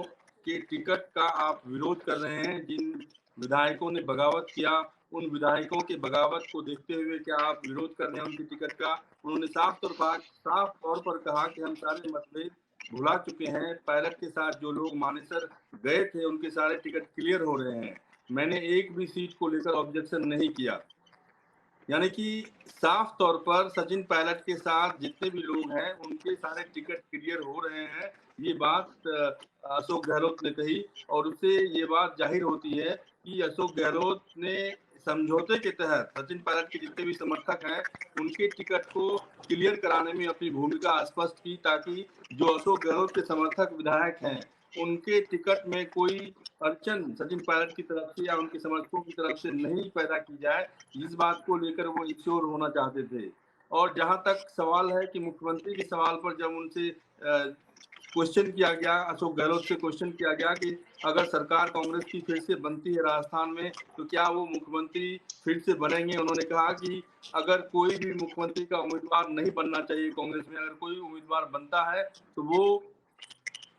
के टिकट का आप विरोध कर रहे हैं, जिन विधायकों ने बगावत किया उन विधायकों के बगावत को देखते हुए क्या आप विरोध कर रहे हैं उनके टिकट का, उन्होंने साफ तौर पर कहा कि हम सारे मतभेद भुला चुके हैं। पायलट के साथ जो लोग मानेसर गए थे उनके सारे टिकट क्लियर हो रहे हैं, मैंने एक भी सीट को लेकर ऑब्जेक्शन नहीं किया। यानी कि साफ तौर पर सचिन पायलट के साथ जितने भी लोग हैं उनके सारे टिकट क्लियर हो रहे हैं, ये बात अशोक गहलोत ने कही। और उससे ये बात जाहिर होती है कि अशोक गहलोत ने समझौते के तहत सचिन पायलट के जितने भी समर्थक हैं उनके टिकट को क्लियर कराने में अपनी भूमिका स्पष्ट की, ताकि जो अशोक गहलोत के समर्थक विधायक हैं उनके टिकट में कोई अड़चन सचिन पायलट की तरफ से या उनके समर्थकों की तरफ से नहीं पैदा की जाए, इस बात को लेकर वो इंश्योर होना चाहते थे। और जहां तक सवाल है कि मुख्यमंत्री के सवाल पर जब उनसे क्वेश्चन किया गया, अशोक गहलोत से क्वेश्चन किया गया कि अगर सरकार कांग्रेस की फिर से बनती है राजस्थान में तो क्या वो मुख्यमंत्री फिर से बनेंगे, उन्होंने कहा कि अगर कोई भी मुख्यमंत्री का उम्मीदवार नहीं बनना चाहिए कांग्रेस में, अगर कोई उम्मीदवार बनता है तो वो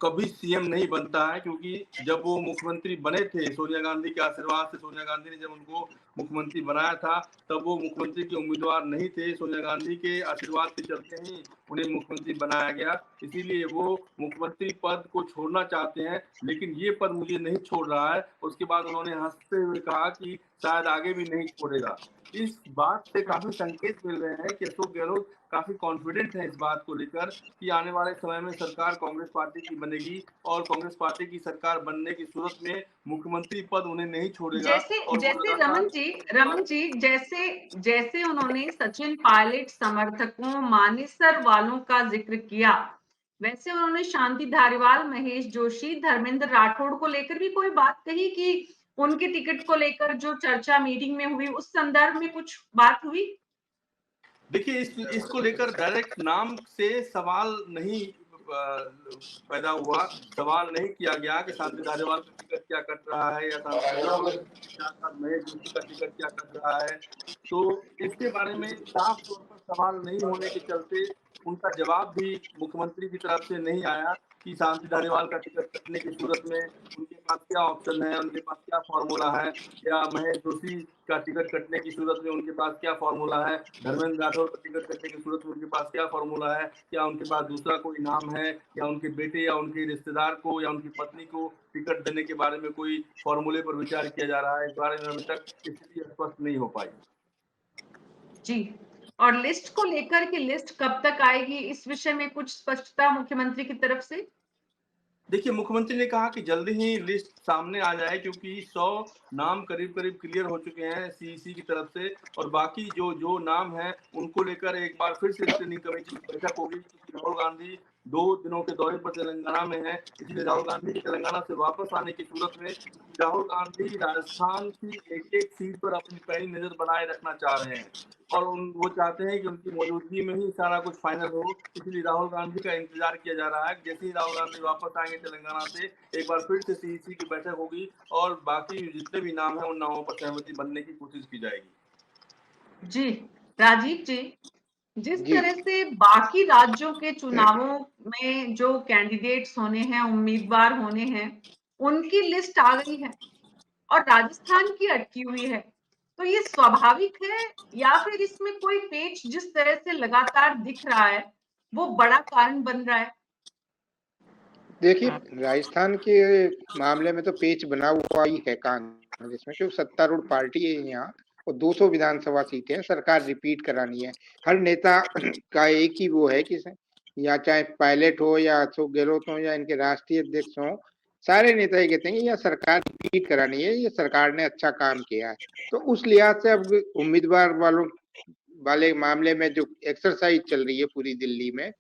कभी सीएम नहीं बनता है, क्योंकि जब वो मुख्यमंत्री बने थे सोनिया गांधी के आशीर्वाद से, सोनिया गांधी ने जब उनको मुख्यमंत्री बनाया था तब वो मुख्यमंत्री के उम्मीदवार नहीं थे, सोनिया गांधी के आशीर्वाद के चलते ही उन्हें मुख्यमंत्री बनाया गया, इसीलिए वो मुख्यमंत्री पद को छोड़ना चाहते हैं, लेकिन ये पद मुझे नहीं छोड़ रहा है। उसके बाद उन्होंने हंसते हुए कहा कि शायद आगे भी नहीं छोड़ेगा। इस बात से काफी संकेत मिल रहे हैं कि अशोक गहलोत काफी कॉन्फिडेंट है इस बात को लेकर कि आने वाले समय में सरकार कांग्रेस पार्टी की बनेगी और कांग्रेस पार्टी की सरकार बनने की सूरत में मुख्यमंत्री पद उन्हें नहीं छोड़ेगा। जैसे रमन जी जैसे उन्होंने सचिन पायलट समर्थकों मानेसर वालों का जिक्र किया, वैसे उन्होंने शांति धारीवाल, महेश जोशी, धर्मेंद्र राठौड़ को लेकर भी कोई बात कही कि उनके टिकट को लेकर जो चर्चा मीटिंग में हुई उस संदर्भ में कुछ बात हुई? देखिए, इसको लेकर डायरेक्ट नाम से सवाल नहीं पैदा हुआ, सवाल नहीं किया गया कि शांति धारीवाल का टिकट क्या कट रहा है या महेश जोशी का टिकट क्या कट रहा है, तो इसके बारे में साफ तौर पर सवाल नहीं होने के चलते उनका जवाब भी मुख्यमंत्री की तरफ से नहीं आया। कि शांति धारीवाल का टिकट कटने की सूरत में उनके पास क्या ऑप्शन है, उनके पास क्या फॉर्मूला है, या महेश जोशी का टिकट कटने की सूरत में उनके पास क्या फॉर्मूला है, धर्मेंद्र राठौर का टिकट कटने की सूरत में उनके पास क्या फॉर्मूला है, क्या उनके पास दूसरा कोई नाम है, या उनके बेटे या उनके रिश्तेदार को या उनकी पत्नी को टिकट देने के बारे में कोई फॉर्मूले पर विचार किया जा रहा है। इस बारे में अभी तक स्थिति स्पष्ट नहीं हो पाई। जी, और लिस्ट को लेकर के लिस्ट कब तक आएगी, इस विषय में कुछ स्पष्टता मुख्यमंत्री की तरफ से? देखिए, मुख्यमंत्री ने कहा कि जल्दी ही लिस्ट सामने आ जाए, क्योंकि 100 नाम करीब करीब क्लियर हो चुके हैं सीईसी की तरफ से, और बाकी जो नाम है उनको लेकर एक बार फिर से स्क्रीनिंग कमेटी की बैठक होगी। राहुल गांधी 2 दिनों के दौरे पर तेलंगाना में है, इसलिए राहुल गांधी के तेलंगाना से वापस आने की सूरत में राहुल गांधी राजस्थान की एक सीट पर अपनी पैनी नजर बनाए रखना चाह रहे हैं, और वो चाहते हैं कि उनकी मौजूदगी में ही सारा कुछ फाइनल हो। इसलिए राहुल गांधी का इंतजार किया जा रहा है। जैसे ही राहुल गांधी वापस आएंगे तेलंगाना से, एक बार फिर से सीईसी की बैठक होगी और बाकी जितने भी नाम है उन नामों पर सहमति बनने की कोशिश की जाएगी। जी, राजीव जी, जिस जी। तरह से बाकी राज्यों के चुनावों में जो कैंडिडेट्स होने हैं, उम्मीदवार होने हैं, उनकी लिस्ट आ गई है और राजस्थान की अटकी हुई है, तो ये स्वाभाविक है या फिर इसमें कोई पेच जिस तरह से लगातार दिख रहा है वो बड़ा कारण बन रहा है? देखिए, राजस्थान के मामले में तो पेच बना हुआ ही है कांग्रेस में, क्योंकि सत्तारूढ़ पार्टी है यहाँ और 200 विधानसभा सीटें हैं, सरकार रिपीट करानी है। हर नेता का एक ही वो है कि या चाहे पायलट हो या अशोक गहलोत हो या इनके राष्ट्रीय अध्यक्ष हो, सारे नेता ये कहते हैं कि यह सरकार रिपीट करानी है, ये सरकार ने अच्छा काम किया है। तो उस लिहाज से अब उम्मीदवार वाले मामले में जो एक्सरसाइज चल रही है पूरी दिल्ली में,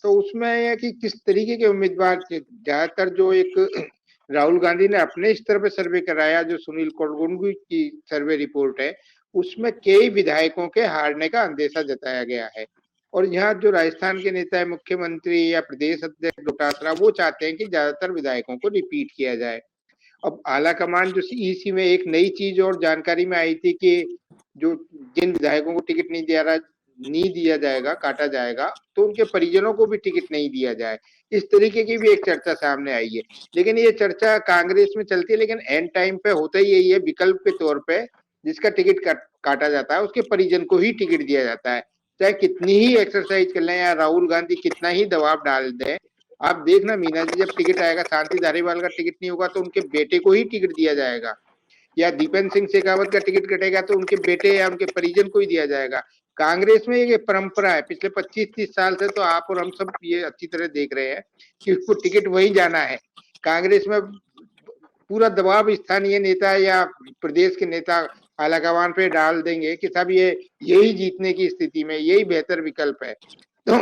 तो उसमें है कि किस तरीके के उम्मीदवार, ज्यादातर जो एक राहुल गांधी ने अपने स्तर पे सर्वे कराया, जो सुनील कोटगुंडू की सर्वे रिपोर्ट है, उसमें कई विधायकों के हारने का अंदेशा जताया गया है। और यहाँ जो राजस्थान के नेता है, मुख्यमंत्री या प्रदेश अध्यक्ष डोटासरा, वो चाहते हैं कि ज्यादातर विधायकों को रिपीट किया जाए। अब आला कमान जो सीईसी में एक नई चीज और जानकारी में आई थी कि जो जिन विधायकों को टिकट नहीं दिया जाएगा, काटा जाएगा, तो उनके परिजनों को भी टिकट नहीं दिया जाए। इस तरीके की भी एक चर्चा सामने आई है। लेकिन ये चर्चा कांग्रेस में चलती है, लेकिन एंड टाइम पे होता ही यही है, विकल्प के तौर पे जिसका टिकट काटा जाता है उसके परिजन को ही टिकट दिया जाता है। चाहे कितनी ही एक्सरसाइज कर लें या राहुल गांधी कितना ही दबाव डाल दें, आप देखना मीना जी, जब टिकट आएगा, शांति धारीवाल का टिकट नहीं होगा तो उनके बेटे को ही टिकट दिया जाएगा, या दीपेंद्र सिंह शेखावत का टिकट कटेगा तो उनके बेटे या उनके परिजन को ही दिया जाएगा। कांग्रेस में ये परंपरा है पिछले 25-30 साल से, तो आप और हम सब ये अच्छी तरह देख रहे हैं कि उसको टिकट वही जाना है। कांग्रेस में पूरा दबाव स्थानीय नेता या प्रदेश के नेता आलाकमान पे डाल देंगे कि साहब ये यही जीतने की स्थिति में यही बेहतर विकल्प है। तो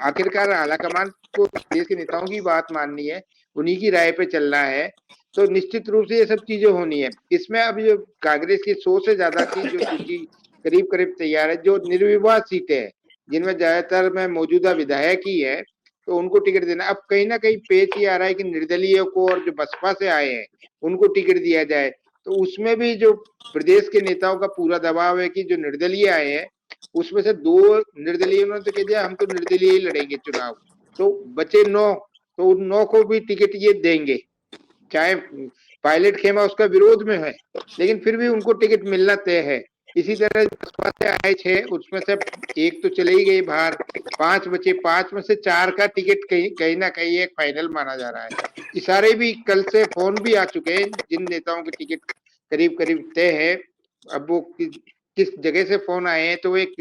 आखिरकार आलाकमान को प्रदेश के नेताओं की बात माननी है, उन्हीं की राय पे चलना है, तो निश्चित रूप से ये सब चीजें होनी है। इसमें अब जो कांग्रेस की 100 से ज्यादा की जो सूची करीब करीब तैयार है, जो निर्विवाद सीटें हैं जिनमें ज्यादातर में मौजूदा विधायक ही है, तो उनको टिकट देना। अब कहीं ना कहीं पेच ये आ रहा है कि निर्दलीय को और जो बसपा से आए हैं उनको टिकट दिया जाए, तो उसमें भी जो प्रदेश के नेताओं का पूरा दबाव है कि जो निर्दलीय आए हैं उसमें से 2 निर्दलीय ने तो कह दिया हम तो निर्दलीय ही लड़ेंगे चुनाव, तो बचे 9, तो उन 9 को भी टिकट ये देंगे। चाहे पायलट खेमा उसका विरोध में है, लेकिन फिर भी उनको टिकट मिलना तय है। इसी तरह बसपा से आए 6, उसमें से 1 तो चले ही गई बाहर, 5 बचे, 5 में से 4 का टिकट कहीं ना कहीं एक फाइनल माना जा रहा है। इशारे भी कल से फोन भी आ चुके हैं, जिन नेताओं के टिकट करीब करीब तय है। अब वो किस जगह से फोन आए हैं, तो एक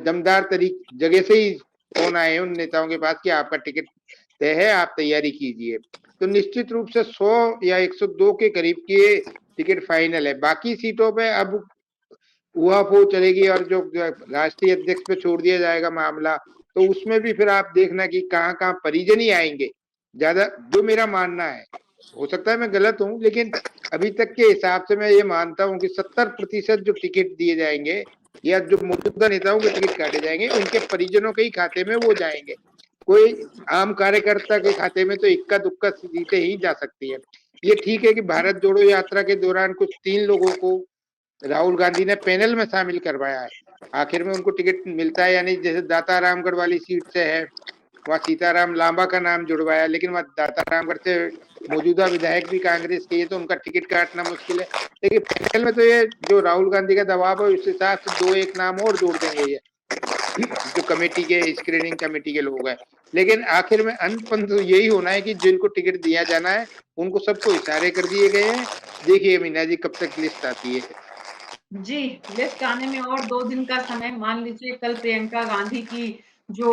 दमदार जगह से ही फोन आए हैं उन नेताओं के पास कि आपका टिकट तय है, आप तैयारी कीजिए। तो निश्चित रूप से 100 या 102 के करीब की टिकट फाइनल है। बाकी सीटों पे अब उहापोह चलेगी और जो राष्ट्रीय अध्यक्ष पे छोड़ दिया जाएगा मामला, तो उसमें भी फिर आप देखना कि कहाँ कहाँ परिजन ही आएंगे ज्यादा, जो मेरा मानना है। हो सकता है मैं गलत हूँ, लेकिन अभी तक के हिसाब से मैं ये मानता हूँ कि 70% जो टिकट दिए जाएंगे या जो मौजूदा नेताओं के टिकट काटे जाएंगे उनके परिजनों के ही खाते में वो जाएंगे। कोई आम कार्यकर्ता के खाते में तो इक्का दुक्का सीटें ही जा सकती है। ये ठीक है कि भारत जोड़ो यात्रा के दौरान कुछ 3 लोगों को राहुल गांधी ने पैनल में शामिल करवाया है, आखिर में उनको टिकट मिलता है या नहीं। जैसे दाता रामगढ़ वाली सीट से है वहाँ सीताराम लांबा का नाम जुड़वाया, लेकिन वहाँ दातारामगढ़ से मौजूदा विधायक भी कांग्रेस के, तो उनका टिकट काटना मुश्किल है। लेकिन फाइनल में तो ये जो राहुल गांधी का दबाव है, उस हिसाब से 2-1 नाम और जोड़ देंगे ये जो कमेटी के, स्क्रीनिंग कमेटी के लोग हैं। लेकिन आखिर में अंत पंत तो यही होना है कि जिनको टिकट दिया जाना है उनको सबको इशारे कर दिए गए हैं। देखिए मीना जी कब तक लिस्ट आती है। जी, लिस्ट आने में और 2 दिन का समय। मान लीजिए कल प्रियंका गांधी की जो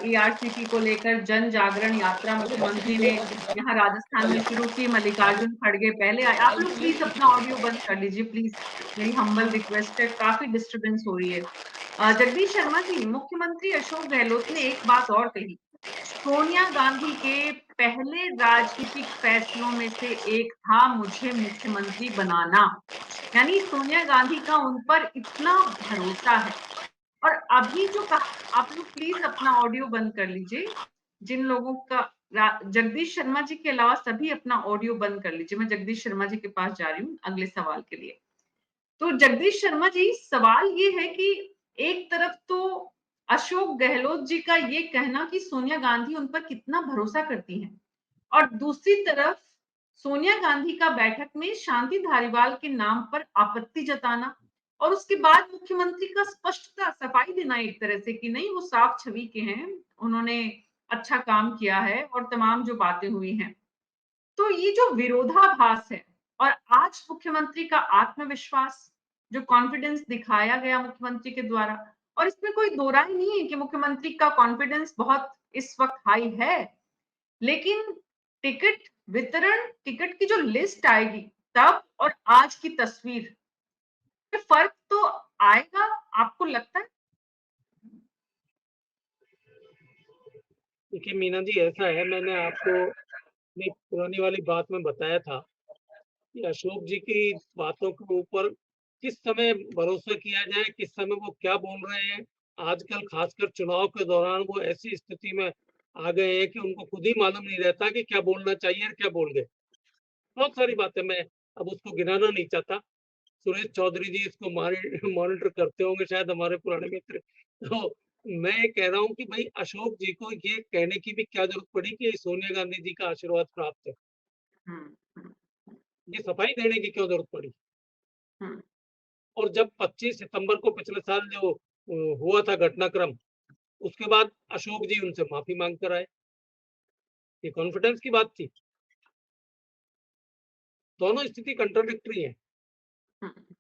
ERCP को लेकर जन जागरण यात्रा मुख्यमंत्री ने यहाँ राजस्थान में शुरू की, मल्लिकार्जुन खड़गे पहले आए। आप लोग प्लीज अपना ऑडियो बंद कर लीजिए प्लीज, मेरी हम्बल रिक्वेस्ट है, काफी डिस्टरबेंस हो रही है। जगदीश शर्मा जी, मुख्यमंत्री अशोक गहलोत ने एक बात और कही, सोनिया गांधी के पहले राजनीतिक फैसलों में से एक था मुझे मुख्यमंत्री बनाना। यानी सोनिया गांधी का उन पर इतना भरोसा है। और अभी जो कहा, आप लोग प्लीज अपना ऑडियो बंद कर लीजिए। जिन लोगों का जगदीश शर्मा जी के अलावा सभी अपना ऑडियो बंद कर लीजिए। मैं जगदीश शर्मा जी के पास जा रही हूँ अगले सवाल के लिए। तो जगदीश शर्मा जी, सवाल ये है कि एक तरफ तो अशोक गहलोत जी का ये कहना कि सोनिया गांधी उन पर कितना भरोसा करती हैं, और दूसरी तरफ सोनिया गांधी का बैठक में शांति धारीवाल के नाम पर आपत्ति जताना, और उसके बाद मुख्यमंत्री का स्पष्टता सफाई देना एक तरह से कि नहीं वो साफ छवि के हैं, उन्होंने अच्छा काम किया है, और तमाम जो बातें हुई हैं। तो ये जो विरोधाभास है, और आज मुख्यमंत्री का आत्मविश्वास, जो कॉन्फिडेंस दिखाया गया मुख्यमंत्री के द्वारा, और इसमें कोई दो राय नहीं है कि मुख्यमंत्री का कॉन्फिडेंस बहुत इस वक्त हाई है। लेकिन टिकट वितरण, टिकट की जो लिस्ट आएगी तब और आज की तस्वीर में फर्क तो आएगा, आपको लगता है? देखिए मीना जी, ऐसा है, मैंने आपको अपनी पुरानी वाली बात में बताया था कि अशोक जी की बातों के ऊपर किस समय भरोसा किया जाए, किस समय वो क्या बोल रहे हैं। आजकल खासकर चुनाव के दौरान वो ऐसी स्थिति में आ गए हैं कि उनको खुद ही मालूम नहीं रहता कि क्या बोलना चाहिए और क्या बोल गए। बहुत सारी बातें, मैं अब उसको गिनाना नहीं चाहता। सुरेश चौधरी जी इसको मॉनिटर करते होंगे शायद, हमारे पुराने मित्र। तो मैं कह रहा हूँ कि भाई अशोक जी को ये कहने की भी क्या जरूरत पड़ी कि सोनिया गांधी जी का आशीर्वाद प्राप्त है। हम्म, ये सफाई देने की क्यों जरूरत पड़ी? हम्म, और जब 25 सितंबर को पिछले साल जो हुआ था घटनाक्रम, उसके बाद अशोक जी उनसे माफी मांग कर आए। ये कॉन्फिडेंस की बात थी। दोनों स्थिति कंट्राडिक्टरी है। हम्म,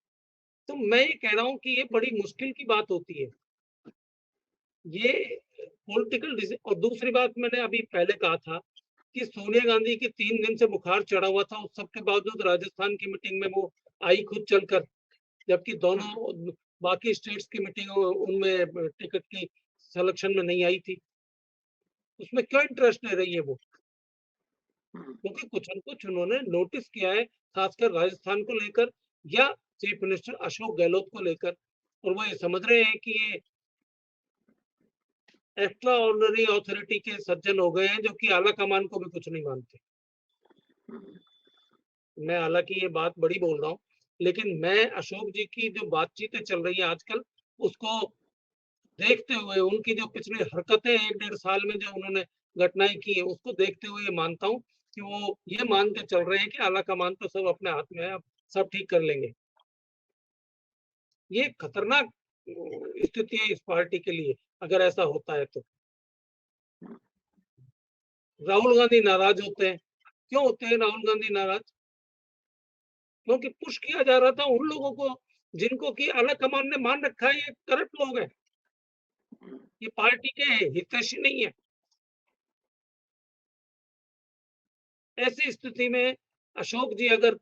तो मैं ये कह रहा हूँ कि ये बड़ी मुश्किल की बात होती है, ये पॉलिटिकल डिसीजन। और दूसरी बात, मैंने अभी पहले कहा था कि सोनिया गांधी की 3 दिन से बुखार चढ़ा हुआ था, उस सबके बावजूद राजस्थान की मीटिंग में वो आई खुद चलकर, जबकि दोनों बाकी स्टेट्स की मीटिंग उनमें टिकट की सिलेक्शन में नहीं आई थी। उसमें क्यों इंटरेस्ट ले रही है वो? क्योंकि कुछ न कुछ उन्होंने नोटिस किया है, खासकर राजस्थान को लेकर या चीफ मिनिस्टर अशोक गहलोत को लेकर, और वो ये समझ रहे हैं कि ये एक्स्ट्रा ऑर्डिनरी अथॉरिटी के सज्जन हो गए हैं जो कि आला कमान को भी कुछ नहीं मानते। मैं हालांकि ये बात बड़ी बोल रहा हूँ, लेकिन मैं अशोक जी की जो बातचीतें चल रही है आजकल, उसको देखते हुए, उनकी जो पिछली हरकतें 1-1.5 साल में जो उन्होंने घटनाएं की है, उसको देखते हुए ये मानता हूँ कि वो ये मान के चल रहे हैं कि आला कमान तो सब अपने हाथ में है, अब सब ठीक कर लेंगे। ये खतरनाक स्थिति है इस पार्टी के लिए अगर ऐसा होता है तो। राहुल गांधी नाराज होते हैं। क्यों होते हैं राहुल गांधी नाराज? क्योंकि पुश किया जा रहा था उन लोगों को जिनको कि आला कमान ने मान रखा है ये करप्ट लोग हैं, ये पार्टी के हितैषी नहीं है। ऐसी स्थिति में अशोक जी अगर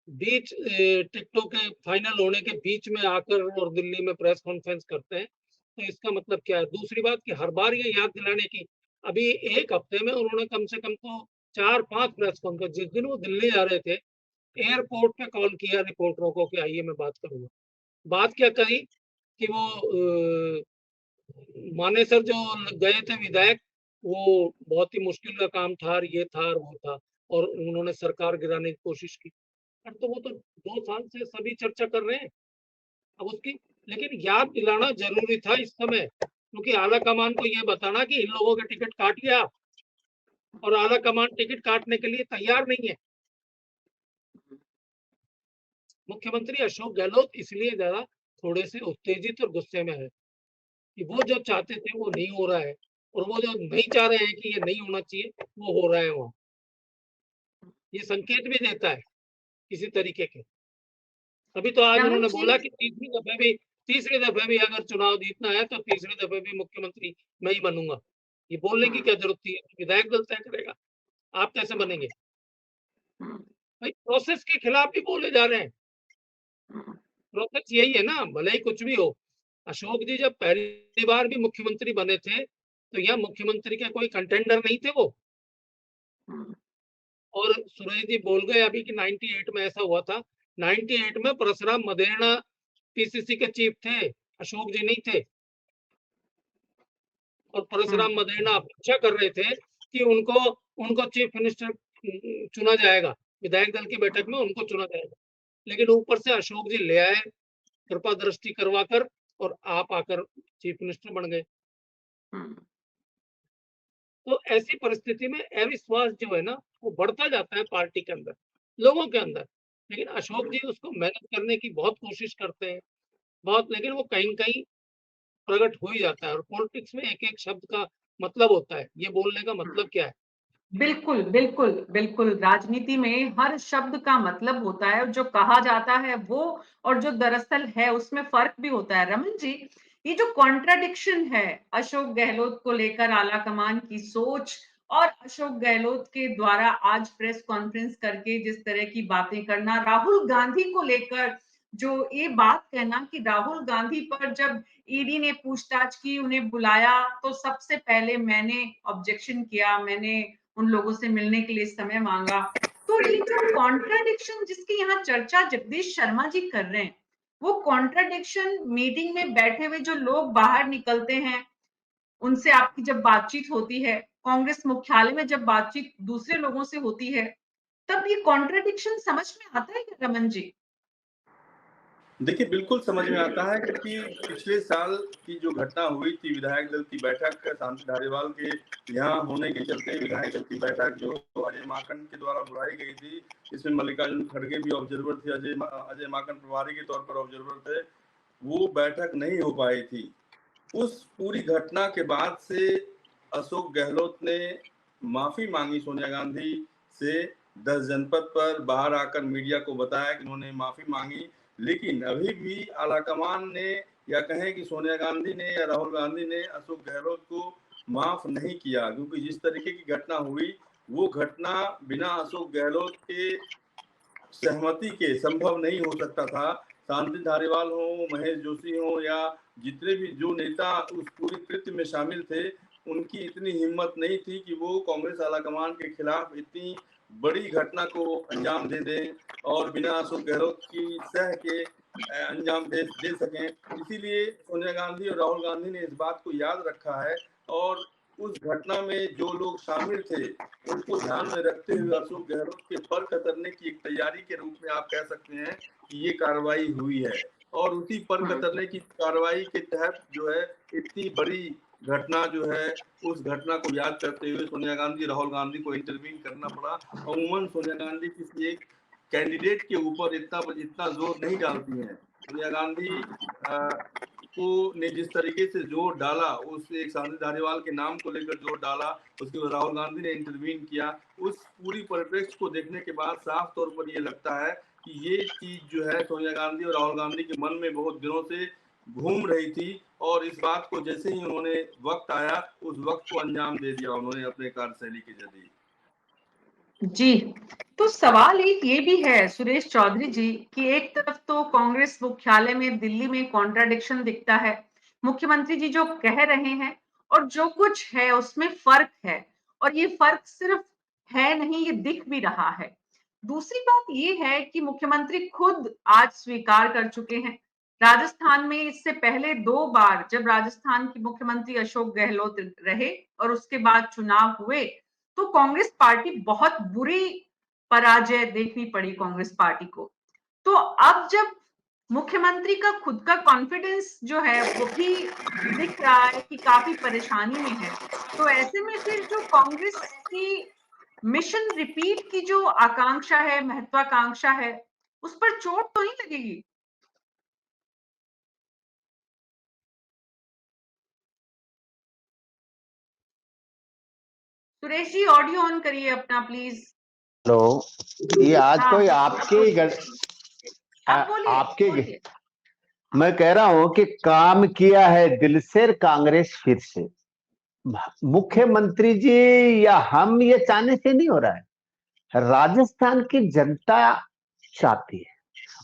बीच टिकटों के फाइनल होने के बीच में आकर और दिल्ली में प्रेस कॉन्फ्रेंस करते हैं, तो इसका मतलब क्या है? दूसरी बात कि हर बार ये याद दिलाने की, अभी 1 हफ्ते में उन्होंने कम से कम तो 4-5 प्रेस कॉन्फ्रेंस, जिस दिन वो दिल्ली जा रहे थे एयरपोर्ट पे कॉल किया रिपोर्टरों को कि आइए मैं बात करूंगा। बात क्या कही कि वो मानेसर जो गए थे विधायक, वो बहुत ही मुश्किल का काम था, और ये था और वो था, और उन्होंने सरकार गिराने की कोशिश की। तो वो तो 2 साल से सभी चर्चा कर रहे हैं अब उसकी। लेकिन याद दिलाना जरूरी था इस समय क्योंकि आला कमान को ये बताना कि इन लोगों के टिकट काटिए आप, और आला कमान टिकट काटने के लिए तैयार नहीं है। मुख्यमंत्री अशोक गहलोत इसलिए ज्यादा थोड़े से उत्तेजित और गुस्से में है कि वो जो चाहते थे वो नहीं हो रहा है, और वो जो नहीं चाह रहे हैं कि ये नहीं होना चाहिए वो हो रहा है वहाँ। ये संकेत भी देता है किसी तरीके के। तभी तो आज रमन उन्होंने जी, बोला कि तीसरी दफे भी अगर चुनाव जीतना है तो तीसरी दफे भी मुख्यमंत्री मैं ही बनूंगा। ये बोलने की क्या जरूरत थी? विधायक दल तय करेगा, आप कैसे बनेंगे? भाई प्रोसेस के खिलाफ भी बोले जा रहे हैं। प्रोसेस यही है ना, भले ही कुछ भी हो। अशोक जी जब पहली बार भी मुख्यमंत्री बने थे तो यह मुख्यमंत्री के कोई कंटेंडर नहीं थे वो। और सुरेश जी बोल गए अभी कि 98 में ऐसा हुआ था। 98 में परशुराम मदेरणा पीसीसी के चीफ थे, अशोक जी नहीं थे। और परशुराम मदेरणा अपेक्षा कर रहे थे कि उनको चीफ मिनिस्टर चुना जाएगा, विधायक दल की बैठक में उनको चुना जाएगा। लेकिन ऊपर से अशोक जी ले आए कृपा दृष्टि करवाकर, और आप आकर चीफ मिनिस्टर बन गए। तो ऐसी परिस्थिति में अविश्वास जो है ना वो बढ़ता जाता है पार्टी के अंदर, लोगों के अंदर। लेकिन अशोक जी उसको मैनेज करने की बहुत कोशिश करते हैं, बहुत, लेकिन वो कहीं कहीं प्रकट हो ही जाता है। और पॉलिटिक्स में एक एक शब्द का मतलब होता है, ये बोलने का मतलब क्या है। बिल्कुल बिल्कुल बिल्कुल, राजनीति में हर शब्द का मतलब होता है, जो कहा जाता है वो और जो दरअसल है उसमें फर्क भी होता है। रमन जी, ये जो कॉन्ट्राडिक्शन है अशोक गहलोत को लेकर आला कमान की सोच और अशोक गहलोत के द्वारा आज प्रेस कॉन्फ्रेंस करके जिस तरह की बातें करना, राहुल गांधी को लेकर जो ये बात कहना कि राहुल गांधी पर जब ईडी ने पूछताछ की, उन्हें बुलाया, तो सबसे पहले मैंने ऑब्जेक्शन किया, मैंने उन लोगों से मिलने के लिए समय मांगा। तो ये जो कॉन्ट्राडिक्शन जिसकी यहाँ चर्चा जगदीश शर्मा जी कर रहे हैं, वो कॉन्ट्राडिक्शन मीटिंग में बैठे हुए जो लोग बाहर निकलते हैं, उनसे आपकी जब बातचीत होती है, कांग्रेस मुख्यालय में जब बातचीत दूसरे लोगों से होती है, तब ये कॉन्ट्राडिक्शन समझ में आता है क्या रमन जी? देखिए, बिल्कुल समझ में आता है, क्योंकि पिछले साल की जो घटना हुई थी विधायक दल की बैठक शांति धारीवाल के यहाँ होने के चलते, विधायक दल की बैठक जो अजय माकन के द्वारा बुलाई गई थी, इसमें मल्लिकार्जुन खड़गे भी ऑब्जर्वर थे, अजय माकन प्रभारी के तौर पर ऑब्जर्वर थे, वो बैठक नहीं हो पाई थी। उस पूरी घटना के बाद से अशोक गहलोत ने माफी मांगी सोनिया गांधी से, 10 जनपद पर बाहर आकर मीडिया को बताया कि उन्होंने माफी मांगी। लेकिन अभी भी आलाकमान ने, या कहें कि सोनिया गांधी ने या राहुल गांधी ने अशोक गहलोत को माफ नहीं किया, क्योंकि जिस तरीके की घटना हुई वो घटना बिना अशोक गहलोत के सहमति के संभव नहीं हो सकता था। शांति धारीवाल हो, महेश जोशी हो, या जितने भी जो नेता उस पूरी कृत्य में शामिल थे, उनकी इतनी हिम्मत नहीं थी कि वो कांग्रेस आलाकमान के खिलाफ इतनी बड़ी घटना को अंजाम दे दें और बिना अशोक गहलोत की सह के अंजाम दे सकें। इसीलिए सोनिया गांधी और राहुल गांधी ने इस बात को याद रखा है, और उस घटना में जो लोग शामिल थे उनको ध्यान में रखते हुए अशोक गहलोत के पर कतरने की एक तैयारी के रूप में आप कह सकते हैं कि ये कार्रवाई हुई है। और उसी पर कतरने की कार्रवाई के तहत जो है इतनी बड़ी घटना जो है, उस घटना को याद करते हुए सोनिया गांधी राहुल गांधी को इंटरवीन करना पड़ा। अमूमन सोनिया गांधी किसी एक कैंडिडेट के ऊपर इतना जोर नहीं डालती हैं। सोनिया गांधी को ने जिस तरीके से जोर डाला, उस एक शांति धारीवाल के नाम को लेकर जोर डाला, उसके बाद राहुल गांधी ने इंटरवीन किया, उस पूरी परिप्रेक्ष्य को देखने के बाद साफ तौर पर ये लगता है कि ये चीज जो है सोनिया गांधी और राहुल गांधी के मन में बहुत दिनों से घूम रही थी, और इस बात को जैसे ही उन्होंने वक्त आया उस वक्त को अंजाम दे दिया उन्होंने अपने कार्यशैली के जरिए। जी, तो सवाल एक ये भी है सुरेश चौधरी जी कि एक तरफ तो कांग्रेस मुख्यालय में दिल्ली में कॉन्ट्राडिक्शन दिखता है, मुख्यमंत्री जी जो कह रहे हैं और जो कुछ है उसमें फर्क है, और ये फर्क सिर्फ है नहीं, ये दिख भी रहा है। दूसरी बात ये है कि मुख्यमंत्री खुद आज स्वीकार कर चुके हैं, राजस्थान में इससे पहले 2 बार जब राजस्थान के मुख्यमंत्री अशोक गहलोत रहे और उसके बाद चुनाव हुए, तो कांग्रेस पार्टी बहुत बुरी पराजय देखनी पड़ी कांग्रेस पार्टी को। तो अब जब मुख्यमंत्री का खुद का कॉन्फिडेंस जो है वो भी दिख रहा है कि काफी परेशानी में है। तो ऐसे में फिर जो कांग्रेस की मिशन रिपीट की जो आकांक्षा है, महत्वाकांक्षा है, उस पर चोट तो नहीं लगेगी? सुरेश जी, ऑडियो ऑन करिए अपना प्लीज। हेलो, ये आज हाँ, कोई आपके आप बोलिए, आपके बोलिए। मैं कह रहा हूं कि काम किया है दिल से कांग्रेस फिर से। मुख्यमंत्री जी या हम ये चाहने से नहीं हो रहा है, राजस्थान की जनता चाहती है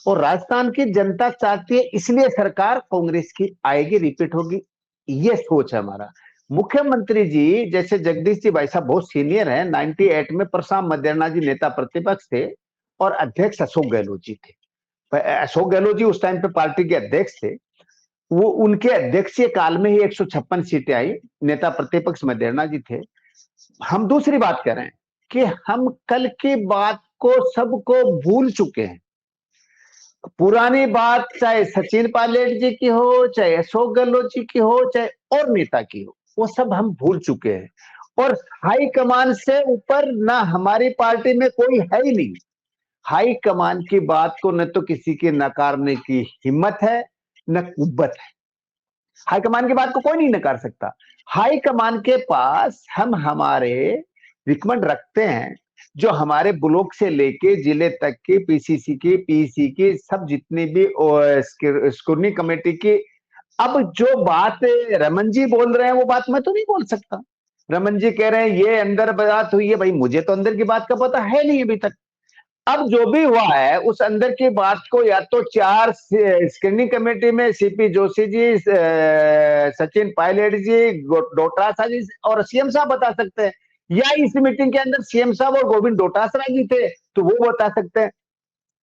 और राजस्थान की जनता चाहती है, इसलिए सरकार कांग्रेस की आएगी, रिपीट होगी, ये सोच है हमारा। मुख्यमंत्री जी जैसे जगदीश जी भाई साहब बहुत सीनियर हैं, 98 में प्रशांत मदेरणा जी नेता प्रतिपक्ष थे और अध्यक्ष अशोक गहलोत जी थे। अशोक गहलोत जी उस टाइम पे पार्टी के अध्यक्ष थे। वो उनके अध्यक्षीय काल में ही 156 सीटें आई, नेता प्रतिपक्ष मदेरणा जी थे। हम दूसरी बात कह रहे हैं कि हम कल की बात को सबको भूल चुके हैं। पुरानी बात चाहे सचिन पायलट जी की हो, चाहे अशोक गहलोत जी की हो, चाहे और नेता की हो, वो सब हम भूल चुके हैं। और हाई कमान से ऊपर ना हमारी पार्टी में कोई है ही नहीं। हाई कमान की बात को न तो किसी के नकारने की हिम्मत है न कुव्वत है। हाई कमान की बात को कोई नहीं नकार सकता। हाई कमान के पास हम हमारे रिकमेंड रखते हैं, जो हमारे ब्लॉक से लेके जिले तक की पीसीसी की, पीसी की, सब जितनी भी स्क्रूटनी कमेटी की। अब जो बात रमन जी बोल रहे हैं वो बात मैं तो नहीं बोल सकता। रमन जी कह रहे हैं ये अंदर बात हुई है, भाई मुझे तो अंदर की बात का पता है नहीं अभी तक। अब जो भी हुआ है उस अंदर की बात को या तो 4 स्क्रीनिंग कमेटी में सीपी जोशी जी, सचिन पायलट जी, डोटासरा जी और सीएम साहब बता सकते हैं, या इस मीटिंग के अंदर सीएम साहब और गोविंद डोटासरा जी थे तो वो बता सकते हैं।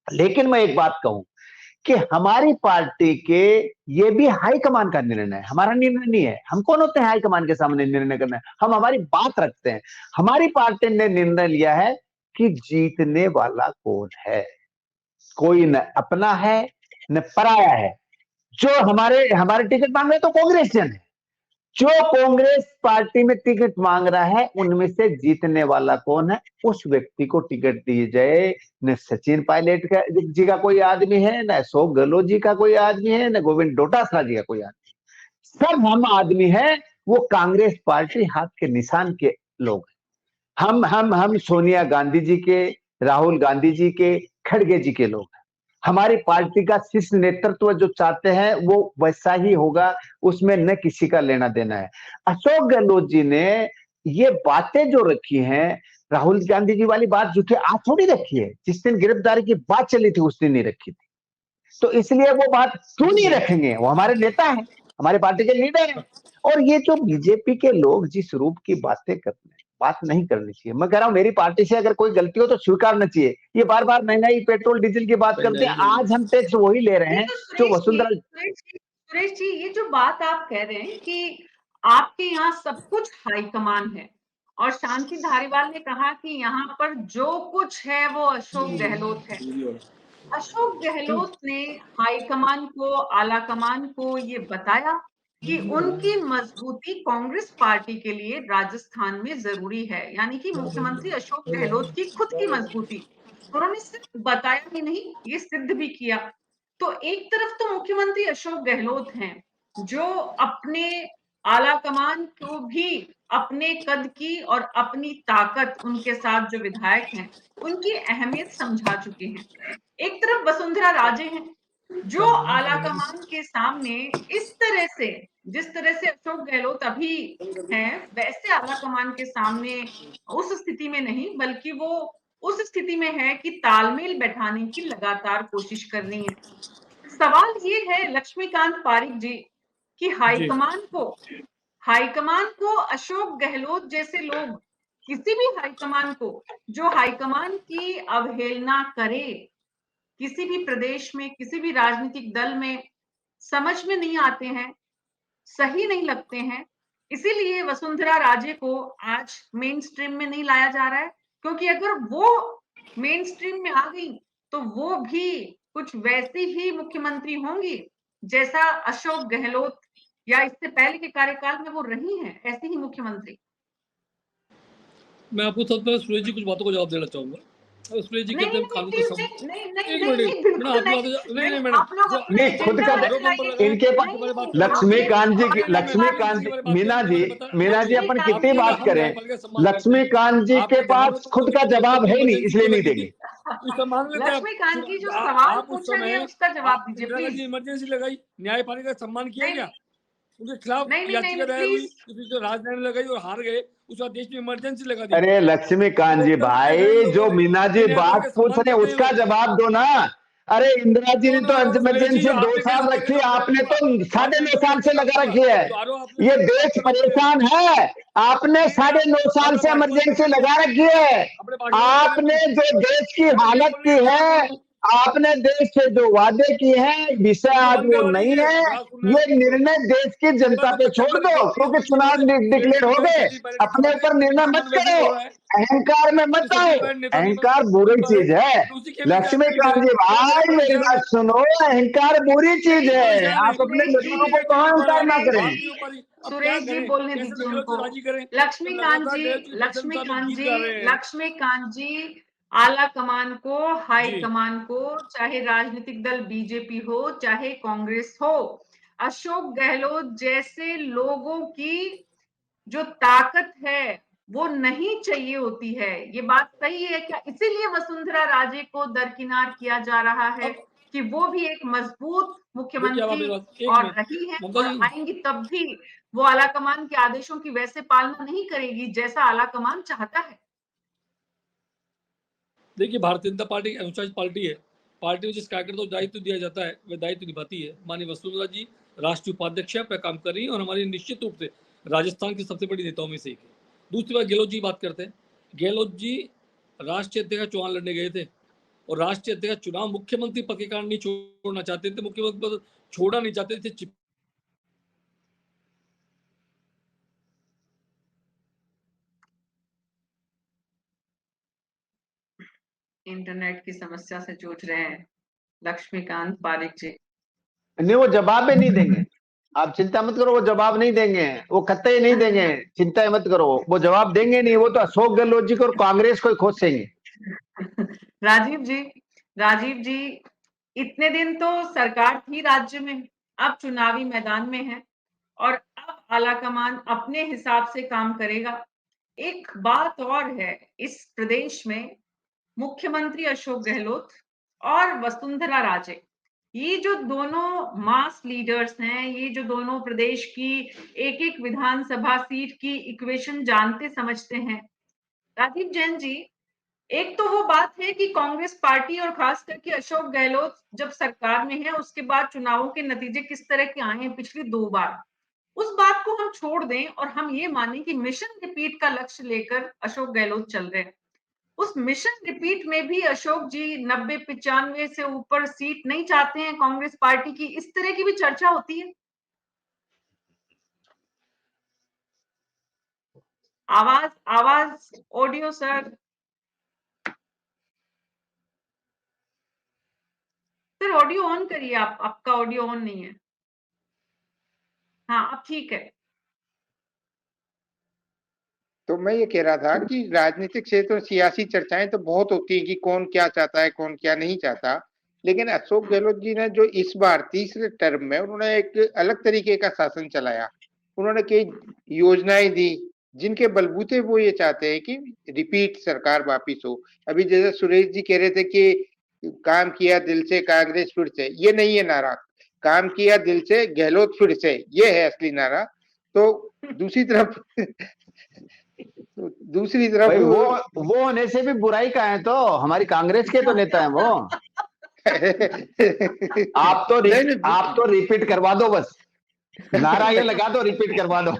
लेकिन मैं एक बात कहूं कि हमारी पार्टी के ये भी हाईकमान का निर्णय है, हमारा निर्णय नहीं है। हम कौन होते हैं हाईकमान के सामने निर्णय करना है? हम हमारी बात रखते हैं। हमारी पार्टी ने निर्णय लिया है कि जीतने वाला कौन है, कोई न अपना है न पराया है। जो हमारे हमारे टिकट मांग रहे तो कांग्रेस जन है। जो कांग्रेस पार्टी में टिकट मांग रहा है उनमें से जीतने वाला कौन है, उस व्यक्ति को टिकट दी जाए। न सचिन पायलट का जी का कोई आदमी है, न अशोक गहलोत जी का कोई आदमी है, न गोविंद डोटासरा जी का कोई आदमी। सब हम आदमी है, वो कांग्रेस पार्टी हाथ के निशान के लोग हैं। हम सोनिया गांधी जी के, राहुल गांधी जी के, खड़गे जी के लोग हैं। हमारी पार्टी का शीर्ष नेतृत्व जो चाहते हैं वो वैसा ही होगा, उसमें न किसी का लेना देना है। अशोक गहलोत जी ने ये बातें जो रखी हैं, राहुल गांधी जी वाली बात झूठी आज थोड़ी रखी है, जिस दिन गिरफ्तारी की बात चली थी उस दिन नहीं रखी थी। तो इसलिए वो बात क्यों नहीं रखेंगे, वो हमारे नेता है, हमारे पार्टी के लीडर है। और ये जो बीजेपी के लोग जिस रूप की बातें करते हैं, बात नहीं करनी चाहिए। मैं कह रहा हूं मेरी पार्टी से अगर कोई गलती हो तो स्वीकारना चाहिए। ये बार बार महंगाई, पेट्रोल डीजल की बात करते हैं, आज हम टैक्स वही ले रहे नहीं हैं तो जो वसुंधरा। सुरेश जी, ये जो बात आप कह रहे हैं कि आपके यहाँ सब कुछ हाईकमान है और शांति धारीवाल ने कहा कि यहाँ पर जो कुछ है वो अशोक गहलोत है। अशोक गहलोत ने हाईकमान को, आला कमान को ये बताया कि उनकी मजबूती कांग्रेस पार्टी के लिए राजस्थान में जरूरी है, यानी कि मुख्यमंत्री अशोक गहलोत की खुद की मजबूती। उन्होंने सिर्फ बताया ही नहीं, ये सिद्ध भी किया। तो एक तरफ तो मुख्यमंत्री अशोक गहलोत हैं जो अपने आला कमान को भी अपने कद की और अपनी ताकत, उनके साथ जो विधायक हैं उनकी अहमियत समझा चुके हैं। एक तरफ वसुंधरा राजे हैं जो आला कमान के सामने इस तरह से, जिस तरह से अशोक गहलोत अभी हैं वैसे आला कमान के सामने उस स्थिति में नहीं, बल्कि वो उस स्थिति में है कि तालमेल बैठाने की लगातार कोशिश कर रही है। सवाल ये है लक्ष्मीकांत पारिक जी कि हाईकमान को अशोक गहलोत जैसे लोग, किसी भी हाईकमान को जो हाईकमान की अवहेलना करे, किसी भी प्रदेश में, किसी भी राजनीतिक दल में समझ में नहीं आते हैं, सही नहीं लगते हैं। इसीलिए वसुंधरा राजे को आज मेन स्ट्रीम में नहीं लाया जा रहा है, क्योंकि अगर वो मेन स्ट्रीम में आ गई तो वो भी कुछ वैसी ही मुख्यमंत्री होंगी जैसा अशोक गहलोत या इससे पहले के कार्यकाल में वो रही हैं, ऐसी ही मुख्यमंत्री? मैं आपको सबसे पहले सुरेश जी कुछ बातों को जवाब देना चाहूंगा। सुरेश जी नहीं कहते हैं नहीं कानून का प्लीज सम नहीं नहीं एक नहीं मिनट नहीं मैडम बिल्कुल आपकी नहीं बात नहीं नहीं मैडम आप लोग अपना नहीं, खुद एजेंडा का आरोप हम पर लगाइए। लगाए इनके आप पास हमारी बात नहीं करें लक्ष्मीकांत जी की आप लक्ष्मीकांत हमारी बात मीना करें, जी मैं बता- मीना जी अपन लक्ष्मीकांत कितनी जी बात हम करें, न्यायपालिका का सम्मान करते हैं। लक्ष्मीकांत जी के आपके पास जमानत खुद का जवाब है ही नहीं, इसलिए नहीं लगी देंगे। थी उस मान लेते हैं लक्ष्मीकांत जी जो आप सवाल आप उस पूछा गया समय उसका जवाब आप दीजिए इंदिरा गांधी प्लीज। इमरजेंसी लगाई, न्यायपालिका का सम्मान किया नहीं गया, उनके खिलाफ नहीं नहीं याचिका नहीं दायर हुई, प्लीज उसमें जो राजधानी लगाई और हार गए, उस बाद देश में इमरजेंसी लगा दी। अरे लक्ष्मीकांत जी लोकतंत्र के हैं इन भाई, लोगों जो ने, मीना अपने जी न्यायपालिका बात का पूछ सम्मान रहे हैं करते हैं उसका लोग। जवाब दो ना। अरे इंदिरा जी ने तो सुरेश जी, इमरजेंसी जो 2 आपने साल कैसे रखी कहा, है, आपने तो 9.5 साल से लगा रखी है। जो आरोप आपने ये मेरे देश ऊपर लगाए हैं, परेशान है, आपने 9.5 साल से इमरजेंसी लगा रखी है। अपने पार्टी आपने जो देश की हालत की है, आपने देश से जो वादे किए हैं, विषय आज वो नहीं है। ये निर्णय देश की जनता पे छोड़ दो, क्योंकि चुनाव डिक्लेयर हो गए। अपने ऊपर निर्णय मत करो, अहंकार में मत आओ। अहंकार बुरी चीज है। लक्ष्मीकांत जी भाई मेरी बात सुनो, अहंकार बुरी चीज है। आप अपने दुश्मनों को तो अहंकार ना करें। सुरेश जी बोलने दीजिए उनको। लक्ष्मीकांत जी आला कमान को, हाई कमान को, चाहे राजनीतिक दल बीजेपी हो चाहे कांग्रेस हो, अशोक गहलोत जैसे लोगों की जो ताकत है वो नहीं चाहिए होती है। ये बात सही है क्या? इसीलिए वसुंधरा राजे को दरकिनार किया जा रहा है कि वो भी एक मजबूत मुख्यमंत्री और रही है और आएंगी तब भी वो आलाकमान के आदेशों की वैसे पालना नहीं करेगी जैसा आलाकमान चाहता है। देखिए, भारतीय जनता पार्टी एक अनुशासित पार्टी है। पार्टी में जिस कार्यकर्ता को दायित्व दिया जाता है वह दायित्व निभाती है। माननीय वसुंधरा जी राष्ट्रीय उपाध्यक्ष पे काम कर रही है और हमारी निश्चित रूप से राजस्थान की सबसे बड़ी नेताओं में से एक है। दूसरी बात, गहलोत जी बात करते हैं। गहलोत जी राष्ट्रीय अध्यक्ष चुनाव लड़ने गए थे और राष्ट्रीय अध्यक्ष चुनाव मुख्यमंत्री पद के कारण नहीं छोड़ना चाहते थे, मुख्यमंत्री पद छोड़ना नहीं चाहते थे। इंटरनेट की समस्या से जूझ रहे हैं लक्ष्मीकांत पारिक जी। नहीं, वो जवाब ही नहीं देंगे, आप चिंता मत करो, वो जवाब नहीं देंगे, वो कतई नहीं देंगे, चिंता मत करो, वो जवाब देंगे नहीं। वो तो अशोक गहलोत जी को और कांग्रेस को ही खोसेंगे। राजीव जी इतने दिन तो सरकार थी राज्य में, अब चुनावी मैदान में है और अब आलाकमान अपने हिसाब से काम करेगा। एक बात और है, इस प्रदेश में मुख्यमंत्री अशोक गहलोत और वसुंधरा राजे, ये जो दोनों मास लीडर्स हैं, ये जो दोनों प्रदेश की एक एक विधानसभा सीट की इक्वेशन जानते समझते हैं। राजीव जैन जी, एक तो वो बात है कि कांग्रेस पार्टी और खास करके अशोक गहलोत जब सरकार में है उसके बाद चुनावों के नतीजे किस तरह के आए हैं पिछली 2 बार, उस बात को हम छोड़ दें और हम ये माने कि मिशन रिपीट का लक्ष्य लेकर अशोक गहलोत चल रहे हैं। उस मिशन रिपीट में भी अशोक जी 90-95 से ऊपर सीट नहीं चाहते हैं कांग्रेस पार्टी की, इस तरह की भी चर्चा होती है। आवाज ऑडियो सर ऑडियो ऑन करिए, आपका ऑडियो ऑन नहीं है। हाँ अब ठीक है। तो मैं ये कह रहा था कि राजनीतिक क्षेत्र में सियासी चर्चाएं तो बहुत होती है कि कौन क्या चाहता है, कौन क्या नहीं चाहता, लेकिन अशोक गहलोत जी ने जो इस बार तीसरे टर्म में उन्होंने एक अलग तरीके का शासन चलाया। उन्होंने कई योजनाएं दी जिनके बलबूते वो ये चाहते हैं कि रिपीट सरकार वापिस हो। अभी जैसे सुरेश जी कह रहे थे कि काम किया दिल से कांग्रेस फिर से, ये नहीं है नारा, काम किया दिल से गहलोत फिर से, ये है असली नारा। तो दूसरी तरफ भाई वो होने से भी बुराई का है, तो हमारी कांग्रेस के तो नेता हैं वो। आप तो रिपीट करवा दो, बस नारा ये लगा दो, रिपीट करवा दो।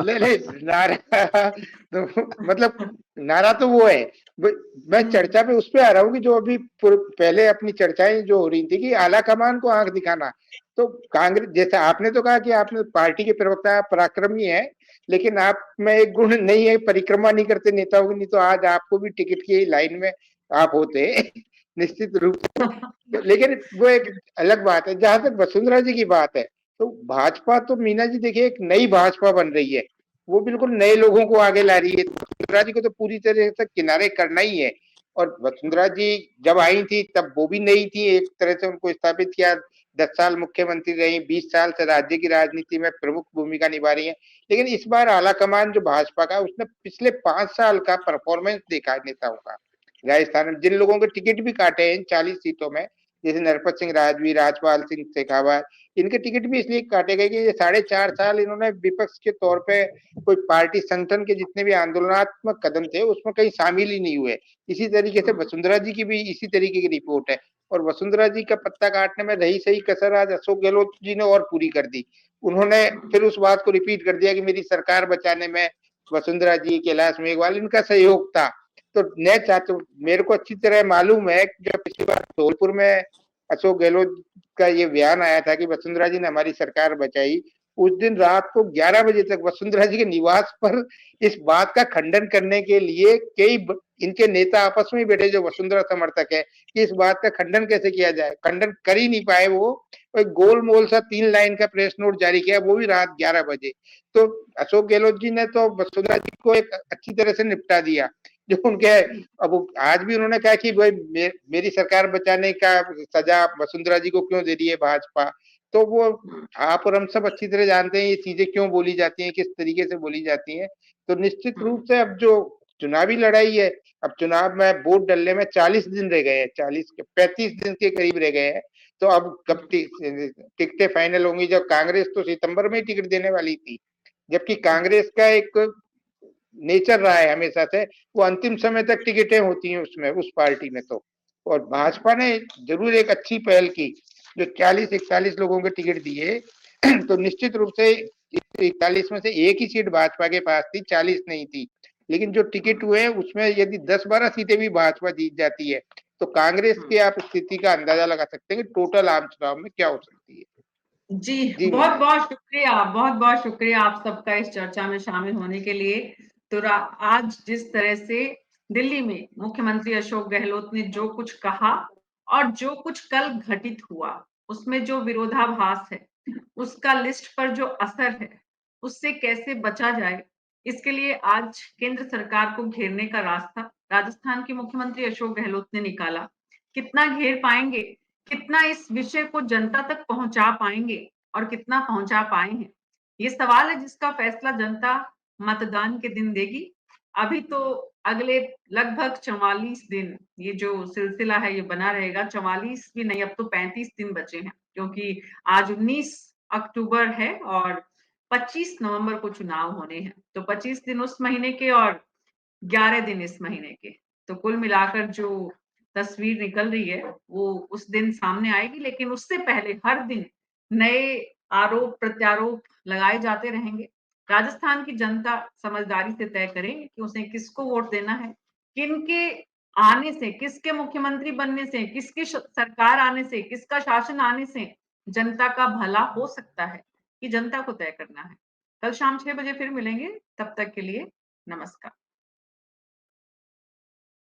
नहीं नारा तो मतलब नारा तो वो है। मैं चर्चा पे उस पे आ रहा हूँ कि जो अभी पहले अपनी चर्चाएं जो हो रही थी कि आला कमान को आंख दिखाना, तो कांग्रेस जैसे आपने तो कहा कि आपने पार्टी के प्रवक्ता पराक्रमी है, लेकिन आप में एक गुण नहीं है, परिक्रमा नहीं करते नेताओं की, नहीं तो आज आपको भी टिकट की लाइन में आप होते। निश्चित रूप से। लेकिन वो एक अलग बात है। जहां तक वसुंधरा जी की बात है, तो भाजपा तो मीना जी देखिए एक नई भाजपा बन रही है, वो बिल्कुल नए लोगों को आगे ला रही है। वसुंधरा जी को तो पूरी तरह से किनारे करना ही है। और वसुंधरा जी जब आई थी तब वो भी नई थी, एक तरह से उनको स्थापित किया। 10 साल मुख्यमंत्री रही, 20 साल से राज्य की राजनीति में प्रमुख भूमिका निभा रही है। लेकिन इस बार आलाकमान जो भाजपा का, उसने पिछले 5 साल का परफॉर्मेंस देखा है नेताओं का। राजस्थान में जिन लोगों के टिकट भी काटे हैं 40 सीटों में, जैसे नरपत सिंह राजवी, राजपाल सिंह शेखावत, इनके टिकट भी इसलिए काटे गए कि ये 4.5 साल इन्होंने विपक्ष के तौर पे कोई पार्टी संगठन के जितने भी आंदोलनात्मक कदम थे उसमें कहीं शामिल ही नहीं हुए। इसी तरीके से वसुंधरा जी की भी इसी तरीके की रिपोर्ट है। और वसुंधरा जी का पत्ता काटने में रही सही कसर आज अशोक गहलोत जी ने और पूरी कर दी। उन्होंने फिर उस बात को रिपीट कर दिया कि मेरी सरकार बचाने में वसुंधरा जी, कैलाश मेघवाल, इनका सहयोग था। तो मैं चाहता हूँ, मेरे को अच्छी तरह मालूम है कि जब पिछली बार धौलपुर में अशोक गहलोत का ये बयान आया था कि वसुंधरा जी ने हमारी सरकार बचाई, उस दिन रात को 11 बजे तक वसुंधरा जी के निवास पर इस बात का खंडन करने के लिए कई इनके नेता आपस में बैठे जो वसुंधरा समर्थक है कि इस बात का खंडन कैसे किया जाए। खंडन कर ही नहीं पाए। वो एक गोलमोल सा 3 लाइन का प्रेस नोट जारी किया, वो भी रात 11 बजे। तो अशोक गहलोत जी ने तो वसुंधरा जी को एक अच्छी तरह से निपटा दिया। जो उनके अब आज भी उन्होंने कहा कि भाई मेरी सरकार बचाने का सजा वसुंधरा जी को क्यों दे रही है भाजपा। तो वो आप और हम सब अच्छी तरह जानते हैं ये चीजें क्यों बोली जाती हैं, किस तरीके से बोली जाती हैं। तो निश्चित रूप से अब जो चुनावी लड़ाई है, अब चुनाव में वोट डलने में 40 दिन रह गए हैं, 40 के 35 दिन के करीब रह गए हैं। तो अब कब टिकटें फाइनल होंगी? जब कांग्रेस तो सितंबर में ही टिकट देने वाली थी, जबकि कांग्रेस का एक नेचर रहा है हमेशा से, वो अंतिम समय तक टिकटें होती हैं उसमें, उस पार्टी में। तो और भाजपा ने जरूर एक अच्छी पहल की, जो 40-41 लोगों के टिकट दिए। तो निश्चित रूप से 41 में से एक ही सीट भाजपा के पास थी, 40 नहीं थी। लेकिन जो टिकट हुए उसमें यदि 10-12 सीटें भी भाजपा जीत जाती है तो कांग्रेस की आप स्थिति का अंदाजा लगा सकते हैं कि टोटल आम चुनाव में क्या हो सकती है। जी बहुत बहुत शुक्रिया, बहुत बहुत शुक्रिया आप सबका इस चर्चा में शामिल होने के लिए। तो आज जिस तरह से दिल्ली में मुख्यमंत्री अशोक गहलोत ने जो कुछ कहा और जो कुछ कल घटित हुआ, उसमें जो विरोधाभास है, उसका लिस्ट पर जो असर है, उससे कैसे बचा जाए, इसके लिए आज केंद्र सरकार को घेरने का रास्ता राजस्थान के मुख्यमंत्री अशोक गहलोत ने निकाला। कितना घेर पाएंगे, कितना इस विषय को जनता तक पहुंचा पाएंगे और कितना पहुंचा पाए हैं, ये सवाल है जिसका फैसला जनता मतदान के दिन देगी। अभी तो अगले लगभग 44 दिन ये जो सिलसिला है ये बना रहेगा। 44 भी नहीं, अब तो 35 दिन बचे हैं, क्योंकि आज 19 अक्टूबर है और 25 नवंबर को चुनाव होने हैं। तो 25 दिन उस महीने के और 11 दिन इस महीने के, तो कुल मिलाकर जो तस्वीर निकल रही है वो उस दिन सामने आएगी। लेकिन उससे पहले हर दिन नए आरोप प्रत्यारोप लगाए जाते रहेंगे। राजस्थान की जनता समझदारी से तय करे कि उसे किसको वोट देना है, किनके आने से, किसके मुख्यमंत्री बनने से, किसकी सरकार आने से, किसका शासन आने से जनता का भला हो सकता है, ये जनता को तय करना है। कल शाम 6 बजे फिर मिलेंगे, तब तक के लिए नमस्कार।